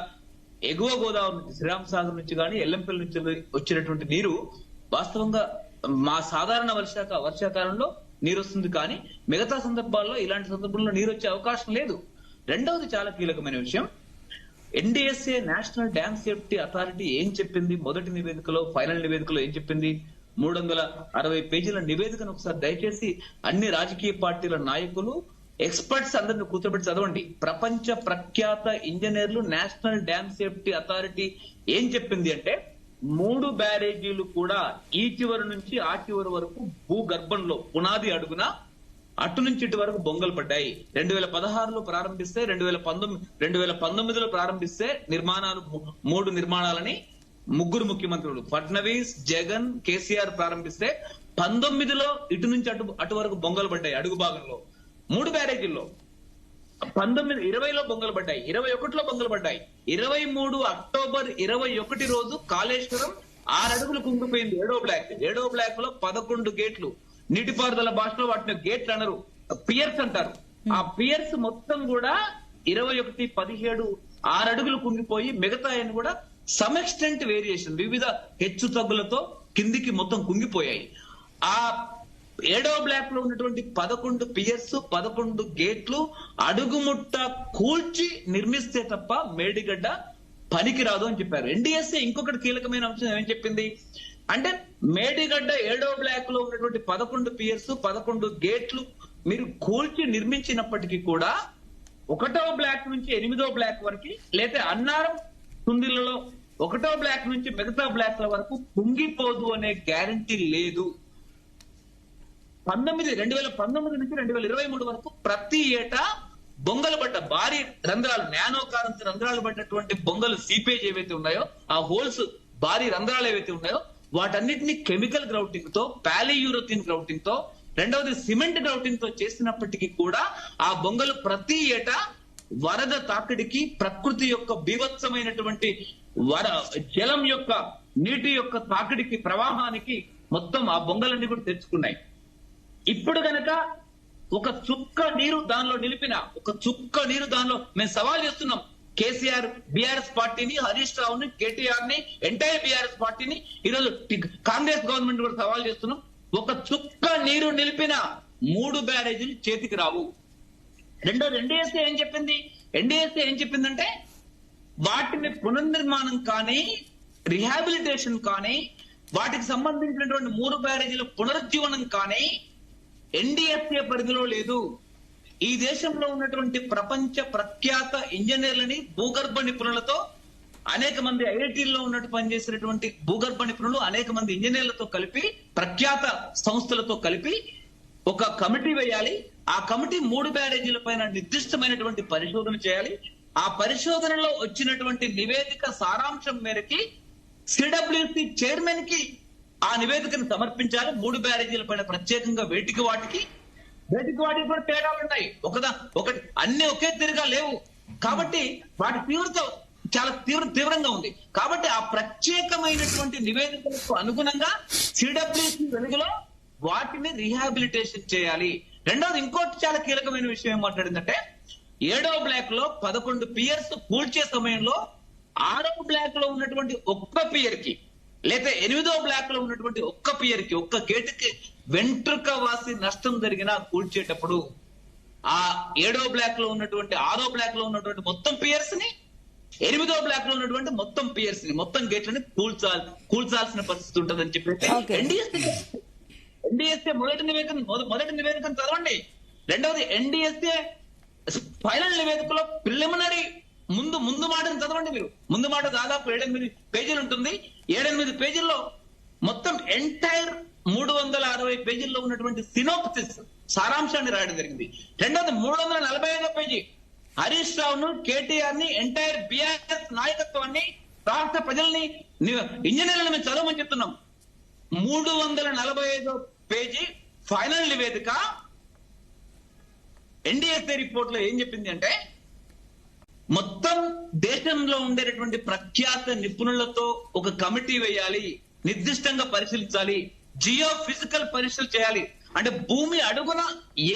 ఎగువ గోదావరి నుంచి, శ్రీరామ్ సాగర్ నుంచి కానీ, ఎల్లంపల్లి నుంచి వచ్చినటువంటి నీరు వాస్తవంగా మా సాధారణ వర్షాకాలంలో నీరు వస్తుంది, కానీ మిగతా సందర్భాల్లో ఇలాంటి సందర్భంలో నీరు వచ్చే అవకాశం లేదు. రెండవది చాలా కీలకమైన విషయం, NDSA national dam safety authority ఏం చెప్పింది? మొదటి నివేదికలో, ఫైనల్ నివేదికలో ఏం చెప్పింది? 360 పేజీల నివేదికను ఒకసారి దయచేసి అన్ని రాజకీయ పార్టీల నాయకులు, ఎక్స్పర్ట్స్ అందరిని కూర్చోబెట్టి చదవండి. ప్రపంచ ప్రఖ్యాత ఇంజనీర్లు నేషనల్ డ్యామ్ సేఫ్టీ అథారిటీ ఏం చెప్పింది అంటే 3 బ్యారేజీలు కూడా ఈ చివరి నుంచి ఆ చివరి వరకు భూగర్భంలో పునాది అడుగున అటు నుంచి ఇటు వరకు బొంగలు పడ్డాయి. 2016లో ప్రారంభిస్తే 2019లో ప్రారంభిస్తే నిర్మాణాలు 3 నిర్మాణాలని 3 ముఖ్యమంత్రులు ఫడ్నవీస్, జగన్, కేసీఆర్ ప్రారంభిస్తే 19లో ఇటు నుంచి అటు వరకు బొంగలు పడ్డాయి అడుగు భాగంలో 3 బ్యారేజీల్లో. 2020లో బొంగలు పడ్డాయి, 21లో బొంగలు పడ్డాయి. 23 అక్టోబర్ 21 రోజు కాళేశ్వరం 6 అడుగులు కుంగిపోయింది. ఏడో బ్లాక్ లో 11 గేట్లు. నీటిపారుదల భాషలో వాటిని గేట్లు అనరు, పియర్స్ అంటారు. ఆ పియర్స్ మొత్తం కూడా 21, 17 6 అడుగులు కుంగిపోయి మిగతా కూడా సమ్ ఎక్స్టెంట్ వేరియేషన్ వివిధ హెచ్చు తగ్గులతో కిందికి మొత్తం కుంగిపోయాయి. ఆ 7వ బ్లాక్ లో ఉన్నటువంటి 11 పియర్స్ 11 గేట్లు అడుగుముట్ట కూల్చి నిర్మిస్తే తప్ప మేడిగడ్డ పనికిరాదు అని చెప్పారు. ఎన్డీఎస్ఏ ఇంకొకటి కీలకమైన అంశం ఏం చెప్పింది అంటే, మేడిగడ్డ 7వ బ్లాక్ లో ఉన్నటువంటి 11 పియర్స్ 11 గేట్లు మీరు కూల్చి నిర్మించినప్పటికీ కూడా 1వ బ్లాక్ నుంచి 8వ బ్లాక్ వరకు, లేదా అన్నారం కుందిళ్లలో 1వ బ్లాక్ నుంచి మిగతా బ్లాక్ల వరకు కుంగిపోదు అనే గ్యారంటీ లేదు. 2019 నుంచి 2023 వరకు ప్రతి ఏటా బొంగలు పడ్డ భారీ రంధ్రాలు, నానో కారంత రంధ్రాలు పడ్డటువంటి బొంగలు సీపేజ్ ఏవైతే ఉన్నాయో, ఆ హోల్స్ భారీ రంధ్రాలు ఏవైతే ఉన్నాయో వాటన్నిటిని కెమికల్ గ్రౌటింగ్ తో, పాలియూరథిన్ గ్రౌటింగ్ తో, రెండవది సిమెంట్ గ్రౌటింగ్ తో చేసినప్పటికీ కూడా ఆ బొంగలు ప్రతి ఏటా వరద తాకిడికి, ప్రకృతి యొక్క బీభత్సమైనటువంటి జలం యొక్క నీటి యొక్క తాకిడికి, ప్రవాహానికి మొత్తం ఆ బొంగలన్నీ కూడా తెచ్చుకున్నాయి. ఇప్పుడు గనక ఒక చుక్క నీరు దానిలో నిలిపిన, ఒక చుక్క నీరు దానిలో మేము సవాల్ చేస్తున్నాం కేసీఆర్ బీఆర్ఎస్ పార్టీని, హరీష్ రావుని, కేటీఆర్ ని, ఎంటైర్ బీఆర్ఎస్ పార్టీని, ఈరోజు కాంగ్రెస్ గవర్నమెంట్ కూడా సవాల్ చేస్తున్నాం. ఒక చుక్క నీరు నిలిపిన 3 బ్యారేజీలు చేతికి రావు. రెండోది ఎన్డీఎస్ఏ ఏం చెప్పిందంటే వాటిని పునర్నిర్మాణం కానీ, రిహాబిలిటేషన్ కానీ, వాటికి సంబంధించినటువంటి 3 బ్యారేజీల పునరుజ్జీవనం కానీ ఎన్డీఎస్ఏ పరిధిలో లేదు. ఈ దేశంలో ఉన్నటువంటి ప్రపంచ ప్రఖ్యాత ఇంజనీర్లని, భూగర్భ నిపుణులతో, అనేక మంది ఐఐటీల్లో ఉన్నట్టు పనిచేసినటువంటి భూగర్భ నిపుణులు, అనేక మంది ఇంజనీర్లతో కలిపి, ప్రఖ్యాత సంస్థలతో కలిపి ఒక కమిటీ వేయాలి. ఆ కమిటీ 3 బ్యారేజీల పైన నిర్దిష్టమైనటువంటి పరిశోధన చేయాలి. ఆ పరిశోధనలో వచ్చినటువంటి నివేదిక సారాంశం మేరకి సిడబ్ల్యూసి చైర్మన్ కి ఆ నివేదికను సమర్పించాలి. 3 బ్యారేజీల పైన ప్రత్యేకంగా వేటికి వాటికి కూడా తేడాలు ఉన్నాయి. ఒకటి అన్ని ఒకే తీరుగా లేవు కాబట్టి వాటి తీవ్రత చాలా తీవ్రంగా ఉంది. కాబట్టి ఆ ప్రత్యేకమైనటువంటి నివేదికలకు అనుగుణంగా సిడబ్ల్యూసి వెలుగులో వాటిని రీహాబిలిటేషన్ చేయాలి. రెండవది ఇంకోటి చాలా కీలకమైన విషయం ఏం మాట్లాడిందంటే, 7వ బ్లాక్ లో 11 పియర్స్ కూల్చే సమయంలో 6వ బ్లాక్ లో ఉన్నటువంటి ఒక్క పియర్ కి, లేదా 8వ బ్లాక్ లో ఉన్నటువంటి ఒక్క పియర్ కి, ఒక్క గేటుకి వెంట్రుక వాసి నష్టం జరిగిన కూల్చేటప్పుడు ఆ 7వ బ్లాక్ లో ఉన్నటువంటి, 6వ బ్లాక్ లో ఉన్నటువంటి మొత్తం పియర్స్ ని, 8వ బ్లాక్ లో ఉన్నటువంటి మొత్తం పియర్స్ ని, మొత్తం గేట్లని కూల్చాల్సిన పరిస్థితి ఉంటుందని చెప్పేసి ఎన్డీఎస్ఏ మొదటి నివేదికను చదవండి. రెండవది ఎన్డీఎస్ఏ ఫైనల్ నివేదికలో ప్రిలిమినరీ ముందు మాటను చదవండి మీరు. ముందు మాట దాదాపు 7-8 పేజీలు ఉంటుంది. 7-8 పేజీల్లో మొత్తం ఎంటైర్ 360 పేజీల్లో ఉన్నటువంటి సినోప్సిస్ సారాంశాన్ని రాయడం జరిగింది. రెండవది 345వ పేజీ హరీష్ రావును, కేటీఆర్ ని, ఎంటైర్ బీఆర్ఎస్ నాయకత్వాన్ని, రాష్ట్ర ప్రజల్ని, ఇంజనీర్లను మేము చదవమని చెప్తున్నాం. 345వ పేజీ ఫైనల్ నివేదిక ఎన్డీఎస్ఏ రిపోర్ట్ లో ఏం చెప్పింది అంటే, మొత్తం దేశంలో ఉండేటటువంటి ప్రఖ్యాత నిపుణులతో ఒక కమిటీ వేయాలి, నిర్దిష్టంగా పరిశీలించాలి, జియో ఫిజికల్ పరీక్షలు చేయాలి. అంటే భూమి అడుగున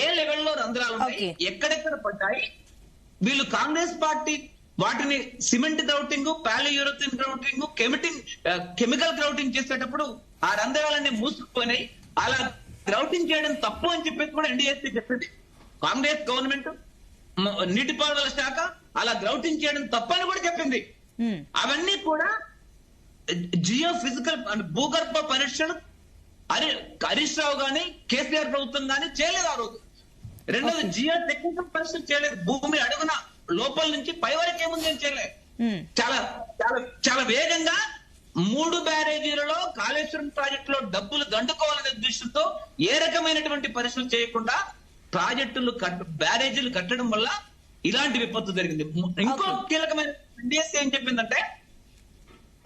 ఏ లెవెల్లో రంధ్రాలు ఉన్నాయి, ఎక్కడెక్కడ పడ్డాయి, వీళ్ళు కాంగ్రెస్ పార్టీ వాటిని cement grouting, polyurethane grouting, chemical grouting చేసేటప్పుడు ఆ రంధ్రాలన్నీ మూసుకుపోయినాయి. అలా గ్రౌటింగ్ చేయడం తప్పు అని చెప్పేసి కూడా ఎన్డీఎస్ఏ చెప్పింది. కాంగ్రెస్ గవర్నమెంట్ నీటిపారుదల శాఖ అలా గ్రౌటింగ్ చేయడం తప్పని కూడా చెప్పింది. అవన్నీ కూడా జియో ఫిజికల్ భూగర్భ పరీక్షలు హరీష్ రావు గాని, కేసీఆర్ ప్రభుత్వం గాని చేయలేదు ఆ రోజు. రెండోది జియో టెక్నికల్ పరీక్షలు చేయలేదు. భూమి అడుగున లోపల నుంచి పై వరకు ఏముంది అని చేయలేదు. చాలా చాలా చాలా వేగంగా 3 బ్యారేజీలలో కాళేశ్వరం ప్రాజెక్టులో డబ్బులు దండుకోవాలనే ఉద్దేశంతో ఏ రకమైనటువంటి పరీక్షలు చేయకుండా బ్యారేజీలు కట్టడం వల్ల ఇలాంటి విపత్తు జరిగింది. ఇంకో కీలకమైన ఎన్డీఎస్ఏ ఏం చెప్పిందంటే,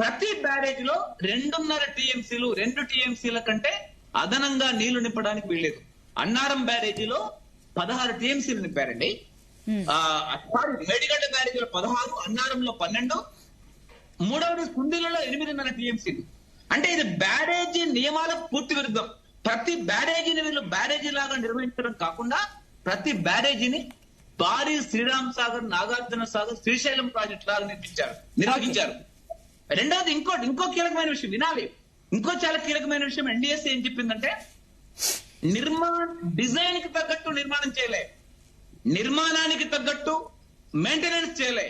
ప్రతి బ్యారేజీలో 2.5 టీఎంసీలు, 2 టీఎంసీల కంటే అదనంగా నీళ్లు నింపడానికి వీల్లేదు. అన్నారం బ్యారేజీలో 16 టీఎంసీలు నింపారండి. మేడిగడ్డ బ్యారేజీలో 16, అన్నారంలో 12, మూడవది కుందీలలో 8.5 టీఎంసీలు. అంటే ఇది బ్యారేజీ నియమాలకు పూర్తి విరుద్ధం. ప్రతి బ్యారేజీని వీళ్ళు బ్యారేజీ లాగా నిర్వహించడం కాకుండా ప్రతి బ్యారేజీని భారీ శ్రీరామ్ సాగర్, నాగార్జున సాగర్, శ్రీశైలం ప్రాజెక్ట్ లాగా నిర్వహించారు. రెండవది ఇంకో కీలకమైన విషయం వినాలి. ఇంకో చాలా కీలకమైన విషయం ఎన్డీఎస్సీ ఏం చెప్పిందంటే డిజైన్ కి తగ్గట్టు నిర్మాణం చేయలే, నిర్మాణానికి తగ్గట్టు మెయింటెనెన్స్ చేయలే.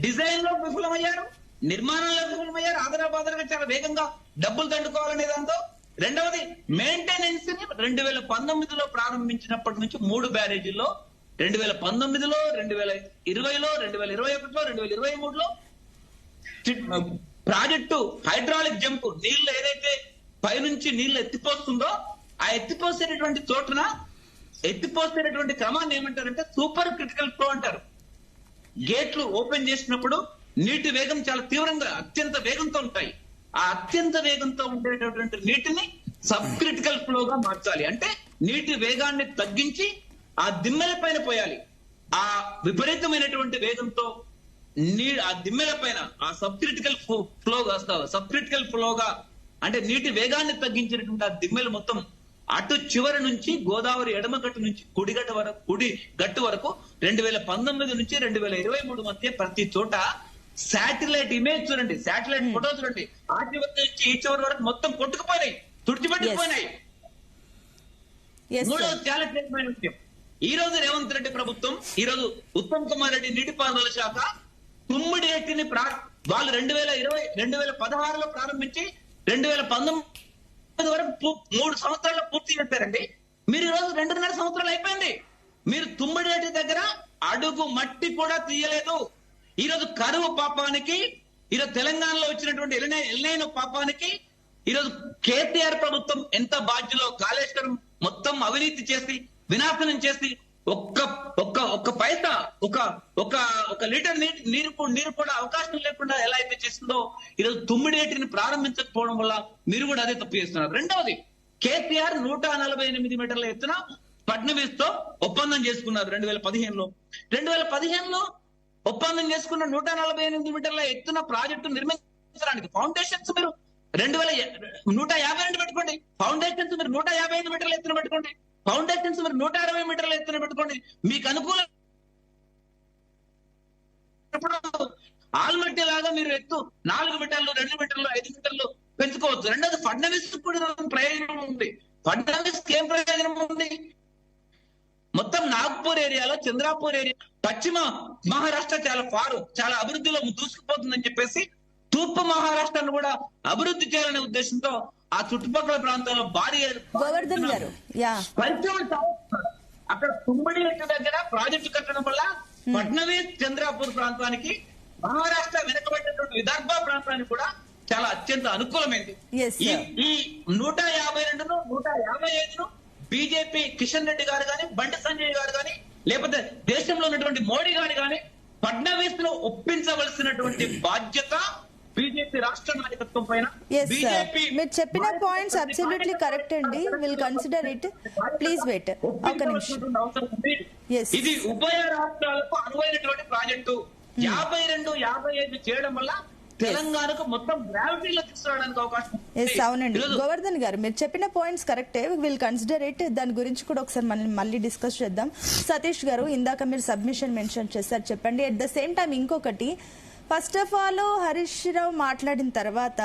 డిజైన్ లో విఫలమయ్యారు, నిర్మాణంలో విఫలమయ్యారు. ఆదరాబాదరగా చాలా వేగంగా డబ్బులు దండుకోవాలనే దాంతో. రెండవది మెయింటెనెన్స్ ని 2019లో ప్రారంభించినప్పటి నుంచి 3 బ్యారేజీల్లో 2019లో, 2020లో, 2021లో, 2023లో ప్రాజెక్టు హైడ్రాలిక్ జంప్ నీళ్లు ఏదైతే పైనుంచి నీళ్లు ఎత్తిపోస్తుందో ఆ ఎత్తిపోసేటటువంటి చోటున ఎత్తిపోసేటటువంటి క్రమాన్ని ఏమంటారంటే సూపర్ క్రిటికల్ ఫ్లో అంటారు. గేట్లు ఓపెన్ చేసినప్పుడు నీటి వేగం చాలా తీవ్రంగా అత్యంత వేగంతో ఉంటాయి. ఆ అత్యంత వేగంతో ఉండేటటువంటి నీటిని సబ్ క్రిటికల్ ఫ్లోగా మార్చాలి. అంటే నీటి వేగాన్ని తగ్గించి ఆ దిమ్మెల పైన పోయాలి. ఆ విపరీతమైనటువంటి వేగంతో ఆ దిమ్మెల పైన ఆ సబ్ క్రిటికల్ ఫ్లోగా అంటే నీటి వేగాన్ని తగ్గించినటువంటి ఆ దిమ్మెలు మొత్తం అటు చివరి నుంచి గోదావరి ఎడమగట్టు నుంచి కుడి గట్టు వరకు 2019 నుంచి 2023 మధ్య ప్రతి చోట శాటిలైట్ ఇమేజ్ చూడండి, శాటిలైట్ ఫోటో చూడండి. ఆ చివరి నుంచి ఈ చివరి వరకు మొత్తం కొట్టుకుపోయినాయి, తుడిచిపెట్టుకుపోయినాయి. మూడవది చాలా కీలకమైన విషయం. ఈ రోజు రేవంత్ రెడ్డి ప్రభుత్వం, ఈ రోజు ఉత్తమ్ కుమార్ రెడ్డి నీటిపారుదల శాఖ తుమ్మిడి ఎట్టిని వాళ్ళు 2016లో ప్రారంభించి 2019 వరకు 3 సంవత్సరాల్లో పూర్తి చేశారండి. మీరు ఈ రోజు 2.5 సంవత్సరాలు అయిపోయింది. మీరు తుమ్మిడి దగ్గర అడుగు మట్టి కూడా తీయలేదు. ఈ రోజు కరువు పాపానికి, ఈరోజు తెలంగాణలో వచ్చినటువంటి ఎల్నైన్ పాపానికి ఈరోజు కేటీఆర్ ప్రభుత్వం ఎంత బాధ్యులో కాళేశ్వరం మొత్తం అవినీతి చేసి వినాశనం చేసి ఒక్క పైసా ఒక లీటర్ నీరు కూడా అవకాశం లేకుండా ఎలా అయితే చేస్తుందో ఈరోజు తుమ్మిడేటిని ప్రారంభించకపోవడం వల్ల మీరు కూడా అదే తప్పు చేస్తున్నారు. రెండవది కేసీఆర్ 148 మీటర్ల ఎత్తున ఫడ్నవీస్ తో ఒప్పందం చేసుకున్నారు 2015లో. 2015లో ఒప్పందం చేసుకున్న 148 మీటర్ల ఎత్తున ప్రాజెక్టు నిర్మించడానికి ఫౌండేషన్స్ మీరు 152 పెట్టుకోండి, ఫౌండేషన్స్ మీరు 155 మీటర్ల ఎత్తున పెట్టుకోండి, ఫౌండేషన్స్ మీరు 160 మీటర్ల ఎత్తున పెట్టుకోండి. మీకు అనుకూలం ఆల్మట్టి లాగా మీరు ఎత్తు 4 మీటర్లు, 2 మీటర్లు, 5 మీటర్లు పెంచుకోవచ్చు. రెండోది ఫడ్నవీస్ కూడా ప్రయోజనం ఉంది. ఫడ్నవీస్ ఏం ప్రయోజనం ఉంది? మొత్తం నాగ్పూర్ ఏరియాలో, చంద్రాపూర్ ఏరియా, పశ్చిమ మహారాష్ట్ర చాలా అభివృద్ధిలో దూసుకుపోతుందని చెప్పేసి తూర్పు మహారాష్ట్రను కూడా అభివృద్ధి చేయాలనే ఉద్దేశంతో ఆ చుట్టుపక్కల ప్రాంతాల్లో భారీ గోవర్ధన్ గారు అక్కడ తుమ్మిడి దగ్గర ప్రాజెక్టు కట్టడం వల్ల ఫడ్నవీస్ చంద్రాపూర్ ప్రాంతానికి, మహారాష్ట్ర వెనకబడినటువంటి విదర్భ ప్రాంతానికి కూడా చాలా అత్యంత అనుకూలమైంది. ఈ 152ను 155ను బీజేపీ కిషన్ రెడ్డి గారు కానీ, బండి సంజయ్ గారు కానీ, లేకపోతే దేశంలో ఉన్నటువంటి మోడీ గారు కానీ ఫడ్నవీస్ లో ఒప్పించవలసినటువంటి బాధ్యత బీజేపీ రాష్ట్ర నాయకత్వం పైన. మీరు చెప్పిన పాయింట్స్ అబ్సల్యూట్లీ కరెక్ట్ అండి. Will consider it. Please wait ఒక నిమిషం. ఇది ఉభయ రాష్ట్రాలకు అనువైనటువంటి ప్రాజెక్టు. 52, 55 చేయడం వల్ల తెలంగాణకు మొత్తం గ్రావిటీలో తీసుకురావడానికి అవకాశం. అవునండి గోవర్ధన్ గారు, మీరు చెప్పిన పాయింట్స్ కరెక్టే. Will consider it. దాని గురించి కూడా ఒకసారి మనం మళ్ళీ డిస్కస్ చేద్దాం. సతీష్ గారు, ఇందాక మీరు సబ్మిషన్ మెన్షన్ చేశారు, చెప్పండి. అట్ ద సేమ్ టైం ఇంకొకటి, first of all Harish Rao మాట్లాడిన తర్వాత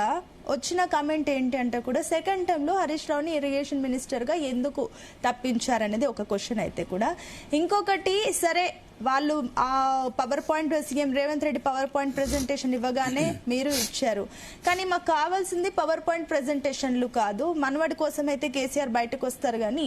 వచ్చిన కమెంట్ ఏంటి అంటే కూడా సెకండ్ టైంలో హరీష్ రావుని ఇరిగేషన్ మినిస్టర్ గా ఎందుకు తప్పించారనేది ఒక క్వశ్చన్ అయితే కూడా. ఇంకొకటి, సరే వాళ్ళు ఆ power point CM Revanth Reddy power point presentation ఇవ్వగానే మీరు ఇచ్చారు, కానీ మాకు కావాల్సింది పవర్ పాయింట్ ప్రెజెంటేషన్లు కాదు, మనవాడి కోసం అయితే కేసీఆర్ బయటకు వస్తారు కానీ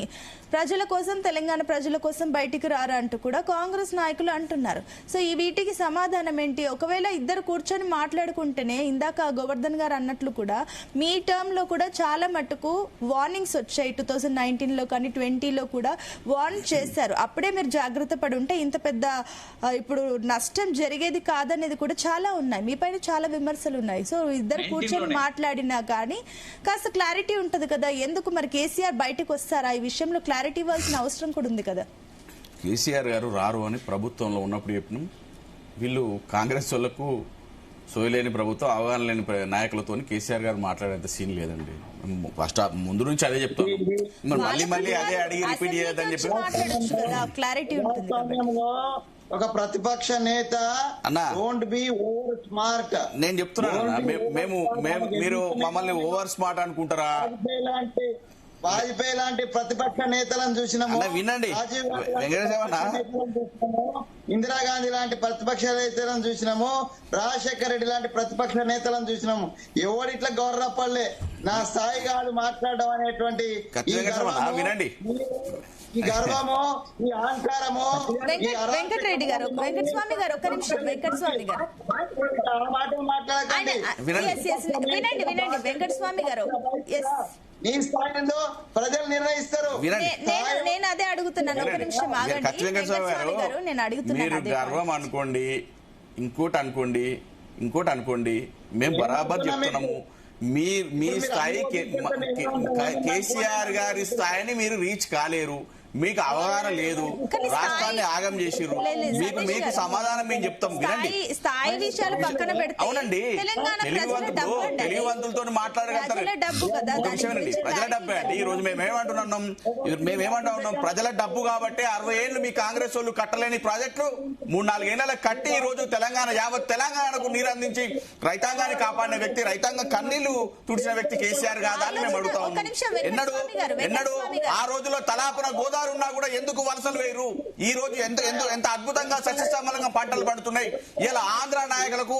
ప్రజల కోసం, తెలంగాణ ప్రజల కోసం బయటికి రారా అంటూ కూడా కాంగ్రెస్ నాయకులు అంటున్నారు. సో ఈ వీటికి సమాధానం ఏంటి? ఒకవేళ ఇద్దరు కూర్చొని మాట్లాడుకుంటేనే, ఇందాక గోవర్ధన్ గారు అన్నట్లు కూడా మీ టర్మ్ లో కూడా చాలా మటుకు వార్నింగ్స్ వచ్చాయి. 2019లో కానీ 2020లో కూడా వార్న్ చేశారు. అప్పుడే మీరు జాగ్రత్త పడి ఉంటే ఇంత పెద్ద ఇప్పుడు నష్టం జరిగేది కాదనేది కూడా చాలా ఉన్నాయి. మీ పైన చాలా విమర్శలు ఉన్నాయి. సో ఇద్దరు కూర్చొని మాట్లాడినా కానీ కాస్త క్లారిటీ ఉంటది కదా. ఎందుకు మరి కేసీఆర్ బయటకు వస్తారా? ఈ విషయంలో క్లారిటీ ఇవ్వాల్సిన అవసరం కూడా ఉంది కదా. కేసీఆర్ గారు రారు అని ప్రభుత్వంలో ఉన్నప్పుడు చెప్పినాం. వీళ్ళు కాంగ్రెస్ వాళ్ళకు సోయలేని ప్రభుత్వం, అవగాహన లేని నాయకులతో కేసీఆర్ గారు మాట్లాడేంత సీన్ లేదండి. ఫస్ట్ ముందు నుంచి అదే చెప్తాం. మళ్ళీ మళ్ళీ అదే అడిగి రిపీట్ చేయొద్దని చెప్పి క్లారిటీ ఉంటుంది. సమయంలో ఒక ప్రతిపక్ష నేత అన్నా, డోంట్ బి ఓవర్ స్మార్ట్. నేను చెప్తున్నాను, మేము మీరు మమ్మల్ని ఓవర్ స్మార్ట్ అనుకుంటారా? వాజ్పేయి లాంటి ప్రతిపక్ష నేతలను చూసినాము, వినండి ఇందిరాగాంధీ లాంటి ప్రతిపక్ష నేతలను చూసినాము, రాజశేఖర రెడ్డి లాంటి ప్రతిపక్ష నేతలను చూసినాము. ఎవడిట్లా గౌరవపడలే. నా స్థాయి కాదు మాట్లాడడం అనేటువంటి వినండి, ఈ గర్వము, ఈ అహంకారము. వెంకటరెడ్డి గారు, వెంకటస్వామి గారు, ఒక్క నిమిషం. వెంకటస్వామి గారు మాటలు మాట్లాడకండి. వినండి వినండి. వెంకటస్వామి గారు, నీ స్థాయిలో ప్రజలు నిర్ణయిస్తారు. నేను అదే అడుగుతున్నాను. ఒక నిమిషం ఆగండి. వెంకటస్వామి గారు, నేను అడుగుతున్నాను. మీరు గర్వం అనుకోండి, ఇంకోటి అనుకోండి, మేము బరాబర్ చెప్తున్నాము. మీ స్థాయి కేసీఆర్ గారి స్థాయిని మీరు రీచ్ కాలేరు. మీకు అవగాహన లేదు, రాష్ట్రాన్ని ఆగం చేసిర్రు. మీకు సమాధానం మేము చెప్తాం. వినండి, స్థాయి విషయాలు పక్కన పెడితే, అవునండి, తెలివివంతులతో మాట్లాడగలుగుతారు. ఒక విషయం వినండి, ప్రజల డబ్బే అండి. ఈ రోజు మేమేమంటా ఉన్నాం, ప్రజల డబ్బు కాబట్టి 60 ఏళ్లు మీ కాంగ్రెస్ వాళ్ళు కట్టలేని ప్రాజెక్టులు 3-4 ఏళ్లకు కట్టి ఈ రోజు యావత్ తెలంగాణకు నీరు అందించి రైతాంగాన్ని కాపాడిన వ్యక్తి, రైతాంగం కన్నీళ్లు తుడిచిన వ్యక్తి కేసీఆర్ కాదా అని మేము అడుగుతా ఉన్నాం. ఎన్నడూ ఆ రోజులో తలాపున గోదావరి ఉన్నా కూడా ఎందుకు వలసలు వేయరు? ఈ రోజు ఎంత అద్భుతంగా సస్యశ్యామలంగా పంటలు పండుతున్నాయి. ఇలా ఆంధ్ర నాయకులకు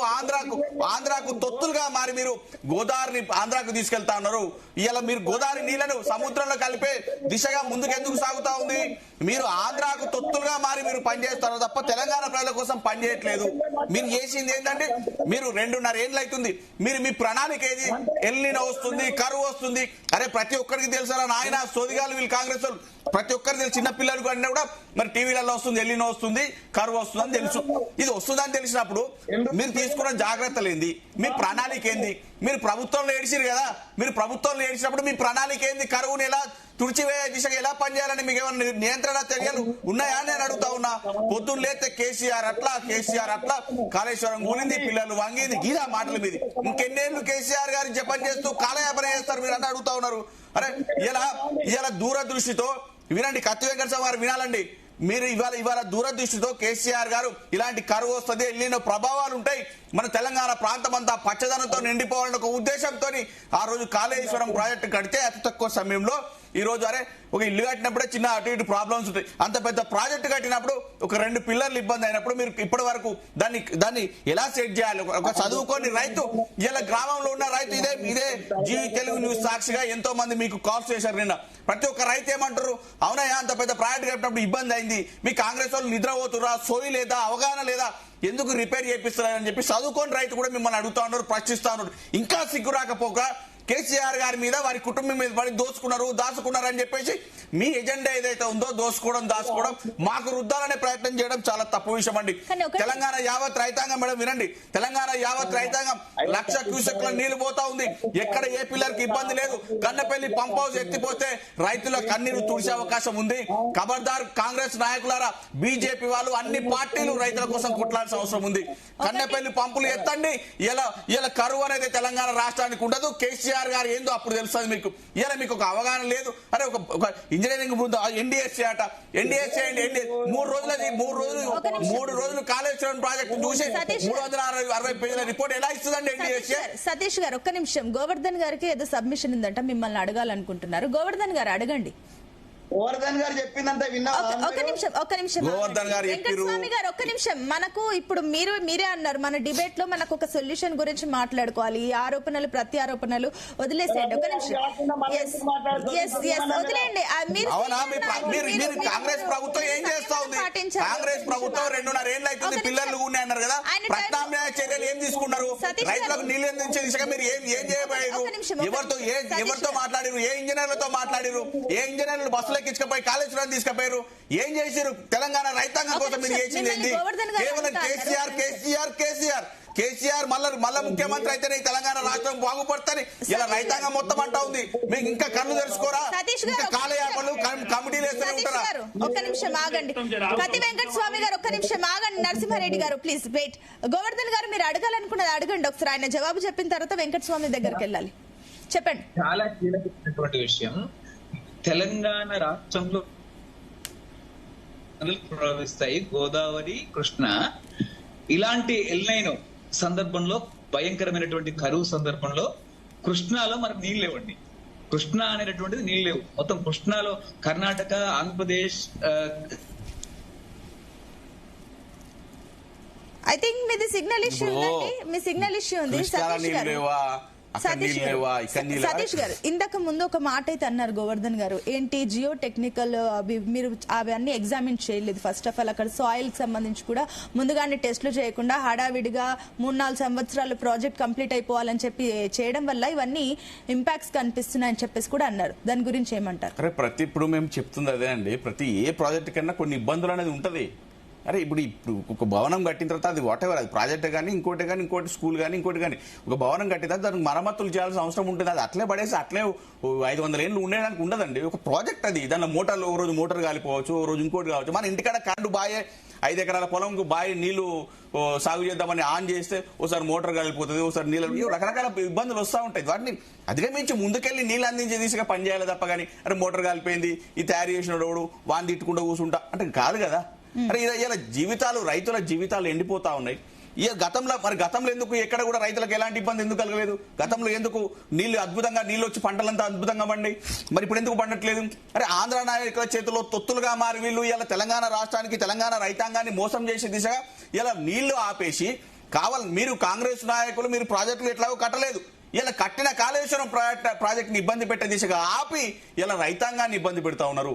ఆంధ్రాకు తొత్తులుగా మారి మీరు గోదావరిని ఆంధ్రాకు తీసుకెళ్తా ఉన్నారు. ఇలా మీరు గోదావరి నీళ్లను సముద్రంలో కలిపే దిశగా ముందుకు ఎందుకు సాగుతా ఉంది? మీరు ఆంధ్రాకు తొత్తులుగా మారి మీరు పనిచేస్తారు తప్ప తెలంగాణ ప్రజల కోసం పనిచేయట్లేదు. మీరు చేసింది ఏంటంటే, మీరు 2.5 ఏళ్ళు అవుతుంది, మీరు మీ ప్రణాళిక ఏది? ఎల్నినో వస్తుంది, కరువు వస్తుంది. అరే ప్రతి ఒక్కరికి తెలుసారా నాయన, సోదిగాలు వీళ్ళు కాంగ్రెస్ వాళ్ళు, ప్రతి ఒక్కరు తెలుసు. చిన్న పిల్లలకు అన్నా కూడా మరి టీవీలలో వస్తుంది, ఎల్లినో వస్తుంది, కరువు వస్తుంది అని తెలుసు. ఇది వస్తుందని తెలిసినప్పుడు మీరు తీసుకున్న జాగ్రత్తలు ఏంది? మీ ప్రణాళిక ఏంది? మీరు ప్రభుత్వంలో ఏడిచిరు కదా, మీరు ప్రభుత్వంలో ఏడిచినప్పుడు మీ ప్రణాళిక ఏంది? కరువుని ఎలా తుడిచివేయ దిశగా ఎలా పనిచేయాలని మీకు ఏమైనా నియంత్రణ చర్యలు ఉన్నాయా అని నేను అడుగుతా ఉన్నా. పొద్దున్న లేతే కేసీఆర్ అట్లా కాళేశ్వరం కూలింది, పిల్లలు వంగింది, గీదా మాటల మీద ఇంకెన్నేళ్ళు కేసీఆర్ గారి జపం చేస్తూ కాలయాపన చేస్తారు మీరు అని అడుగుతా ఉన్నారు. అరే ఇలా దూరదృష్టితో వినండి, కత్తి వెంకటస్వామి గారు వినాలండి. మీరు ఇవాళ దూరదృష్టితో కేసీఆర్ గారు ఇలాంటి కరువు వస్తుంది, ఎన్నో ప్రభావాలు ఉంటాయి, మన తెలంగాణ ప్రాంతం అంతా పచ్చదనంతో నిండిపోవాలని ఒక ఉద్దేశంతో ఆ రోజు కాళేశ్వరం ప్రాజెక్టు కడితే అతి తక్కువ సమయంలో ఈ రోజు ఒక ఇల్లు కట్టినప్పుడే చిన్న అటు ఇటు ప్రాబ్లమ్స్ ఉంటాయి. అంత పెద్ద ప్రాజెక్టు కట్టినప్పుడు ఒక 2 పిల్లర్లు ఇబ్బంది అయినప్పుడు మీరు ఇప్పటి వరకు దాన్ని ఎలా సెట్ చేయాలి? ఒక చదువుకొని రైతు, ఇలా గ్రామంలో ఉన్న రైతు, ఇదే జీవి తెలుగు న్యూస్ సాక్షిగా ఎంతో మంది మీకు కాల్స్ చేశారు నిన్న. ప్రతి ఒక్క రైతు ఏమంటారు, అవునయ్యా అంత పెద్ద ప్రాజెక్టు కట్టినప్పుడు ఇబ్బంది అయింది, మీ కాంగ్రెస్ వాళ్ళు నిద్రపోతురా, సోయి లేదా, అవగాహన లేదా, ఎందుకు రిపేర్ చేపిస్తున్నారని చెప్పి చదువుకొని రైతు కూడా మిమ్మల్ని అడుగుతా ఉన్నారు, ప్రశ్నిస్తా ఉన్నారు. ఇంకా సిగ్గు రాకపోక కేసీఆర్ గారి మీద, వారి కుటుంబం మీద పడి దాచుకున్నారు అని చెప్పేసి మీ ఎజెండా ఏదైతే ఉందో దాచుకోవడం మాకు రుద్దాలనే ప్రయత్నం చేయడం చాలా తప్పు విషయం అండి. తెలంగాణ యావత్ రైతాంగం, మేడం వినండి, తెలంగాణ యావత్ రైతాంగం 1,00,000 క్యూసెక్ల నీళ్లు పోతా ఉంది. ఎక్కడ ఏ పిల్లర్కి ఇబ్బంది లేదు. కన్నపల్లి పంప్ హౌస్ ఎత్తిపోతే రైతుల కన్నీరు తుడిచే అవకాశం ఉంది. ఖబర్దార్ కాంగ్రెస్ నాయకులారా, బీజేపీ వాళ్ళు అన్ని పార్టీలు రైతుల కోసం కొట్లాడాల్సిన అవసరం ఉంది. కన్నపల్లి పంపులు ఎత్తండి. ఇలా కరువు అనేది తెలంగాణ రాష్ట్రానికి ఉండదు. కేసీఆర్ గారు ఏందో అప్పుడు తెలుస్తుంది మీకు. ఇలా మీకు ఒక అవగాహన లేదు. అరే ఒక ఇంజనీరింగ్ బృందం ఎన్డీఎస్సీ అట, ఎన్డీఎస్సీ 3 రోజులు కాళేశ్వరం ప్రాజెక్టు చూసి 360 పేజీల రిపోర్ట్ ఎలా ఇస్తుందండి ఎన్డీఎస్సీ? సతీష్ గారు ఒక్క నిమిషం. గోవర్ధన్ గారికి ఏదో సబ్మిషన్ ఉందంట, మిమ్మల్ని అడగాలనుకుంటున్నారు. గోవర్ధన్ గారు అడగండి. గోవర్ధన్ గారు చెప్పిందంతా విన్నా. ఒక్క నిమిషం వెంకటస్వామి గారు, ఒక్క నిమిషం. మనకు ఇప్పుడు మీరే అన్నారు, మన డిబేట్ లో మనకు ఒక సొల్యూషన్ గురించి మాట్లాడుకోవాలి. ఈ ఆరోపణలు ప్రత్యారోపణలు వదిలేసేయండి. ఒక్క నిమిషం వదిలేయండి. మీరు కాంగ్రెస్ ప్రభుత్వం ఏం చేస్తా ఉంది? కాంగ్రెస్ ప్రభుత్వం 2.5 ఏళ్ళు అవుతుంది, పిల్లలు ఉన్నాయి అన్నారు కదా, ప్రత్యామ్నాయ చర్యలు ఏం తీసుకున్నారు? రైతులకు నీళ్ళు అందించే దిశగా మీరు ఏం చేయబోయారు? ఎవరితో మాట్లాడారు? ఏ ఇంజనీర్లతో మాట్లాడారు? ఏ ఇంజనీర్లు బస్సులు ఎక్కించుకపోయి కాళేశ్వరం తీసుకుపోయారు? ఏం చేశారు? తెలంగాణ రైతాంగం కోసం మీరు చేసింది ఏంటి? కేవలం కేసీఆర్ కేసీఆర్ మళ్ళా ముఖ్యమంత్రి అయితేనే ఈ తెలంగాణ రాష్ట్రం బాగుపడుతుంది. ఇలా రైతాంగం మొత్తం అంటా ఉంది. మీకు ఇంకా కళ్ళు తెలుసుకోరా? కాలయాపలు కమిటీలు వేస్తూనే ఉంటారా? ఒక్క నిమిషం ఆగండి. కత్తి వెంకట స్వామి గారు ఒక్క నిమిషం ఆగండి. నరసింహారెడ్డి గారు ప్లీజ్ వెయిట్. గోవర్ధన్ గారు మీరు అడగాలనుకున్నది అడగండి ఒకసారి. ఆయన జవాబు చెప్పిన తర్వాత వెంకట స్వామి దగ్గరికి వెళ్ళాలి. చెప్పండి. చాలా కీలకమైనటువంటి విషయం. తెలంగాణ రాష్ట్రంలో ప్రవహిస్తాయి గోదావరి, కృష్ణ. ఇలాంటి ఎల్నైన్ సందర్భంలో, భయంకరమైనటువంటి కరువు సందర్భంలో కృష్ణాలో మనకు నీళ్ళు లేవండి. కృష్ణ అనేటటువంటిది నీళ్ళు లేవు. మొత్తం కృష్ణాలో కర్ణాటక, ఆంధ్రప్రదేశ్, ఐ థింక్ మీది సిగ్నల్ ఇష్యూ ఉందండి. మీ సిగ్నల్ ఇష్యూ ఉంది సతీష్ గారు. ఇంతకు ముందు ఒక మాట అయితే అన్నారు గోవర్ధన్ గారు, ఏంటి జియో టెక్నికల్ మీరు అవన్నీ ఎగ్జామిన్ చేయలేదు. ఫస్ట్ ఆఫ్ ఆల్ అక్కడ సాయిల్ కి సంబంధించి కూడా ముందుగానే టెస్టులు చేయకుండా హడావిడిగా 3-4 సంవత్సరాలు ప్రాజెక్ట్ కంప్లీట్ అయిపోవాలని చెప్పి చేయడం వల్ల ఇవన్నీ ఇంపాక్ట్స్ కనిపిస్తున్నాయని చెప్పేసి కూడా అన్నారు. దాని గురించి ఏమంటారు? ప్రతి ఇప్పుడు మేము చెప్తుంది అదే అండి. ప్రతి ఏ ప్రాజెక్ట్ కన్నా కొన్ని ఇబ్బందులు అనేది ఉంటది. అరే ఇప్పుడు ఒక భవనం కట్టిన తర్వాత అది వాట్ ఎవర్, అది ప్రాజెక్ట్ కానీ ఇంకోటి స్కూల్ కానీ ఇంకోటి కానీ ఒక భవనం కట్టిన తర్వాత దానికి మరమ్మతులు చేయాల్సిన అవసరం ఉంటుంది. అది అట్లే పడేసి అట్లే 500 ఏళ్ళు ఉండేదానికి ఉండదండి. ఒక ప్రాజెక్ట్ అది. దానిలో మోటార్లు ఓ రోజు మోటార్ కాలిపోవచ్చు, ఓ రోజు ఇంకోటి కావచ్చు. మన ఇంటికాడ కరెంటు బాయే 5 ఎకరాల పొలంకు బాయి నీళ్లు సాగు చేద్దామని ఆన్ చేస్తే ఓసారి మోటార్ కాలిపోతుంది, ఓసారి నీళ్ళు, రకరకాల ఇబ్బందులు వస్తూ ఉంటాయి. వాటిని అధిగమించి ముందుకెళ్ళి నీళ్ళు అందించే దిశగా పనిచేయాలి తప్ప కానీ అరే మోటార్ కాలిపోయింది ఈ తయారు చేసిన వాడు వాన్ తిట్టుకుంటూ కూర్చుంటా అంటే కాదు కదా. అరే ఇలా జీవితాలు, రైతుల జీవితాలు ఎండిపోతా ఉన్నాయి. గతంలో ఎందుకు ఎక్కడ కూడా రైతులకు ఎలాంటి ఇబ్బంది ఎందుకు కలగలేదు? గతంలో ఎందుకు నీళ్లు వచ్చి పంటలంతా అద్భుతంగా పండి, మరి ఇప్పుడు ఎందుకు పండట్లేదు? అరే ఆంధ్ర నాయకుల చేతిలో తొత్తులుగా మారి వీళ్ళు ఇలా తెలంగాణ రాష్ట్రానికి, తెలంగాణ రైతాంగాన్ని మోసం చేసే దిశగా ఇలా నీళ్లు ఆపేసి మీరు కాంగ్రెస్ నాయకులు మీరు ప్రాజెక్టులు ఎట్లాగో కట్టలేదు, ఇలా కట్టిన కాళేశ్వరం ప్రాజెక్ట్ ని ఇబ్బంది పెట్టే దిశగా ఆపి ఇలా రైతాంగాన్ని ఇబ్బంది పెడతా ఉన్నారు.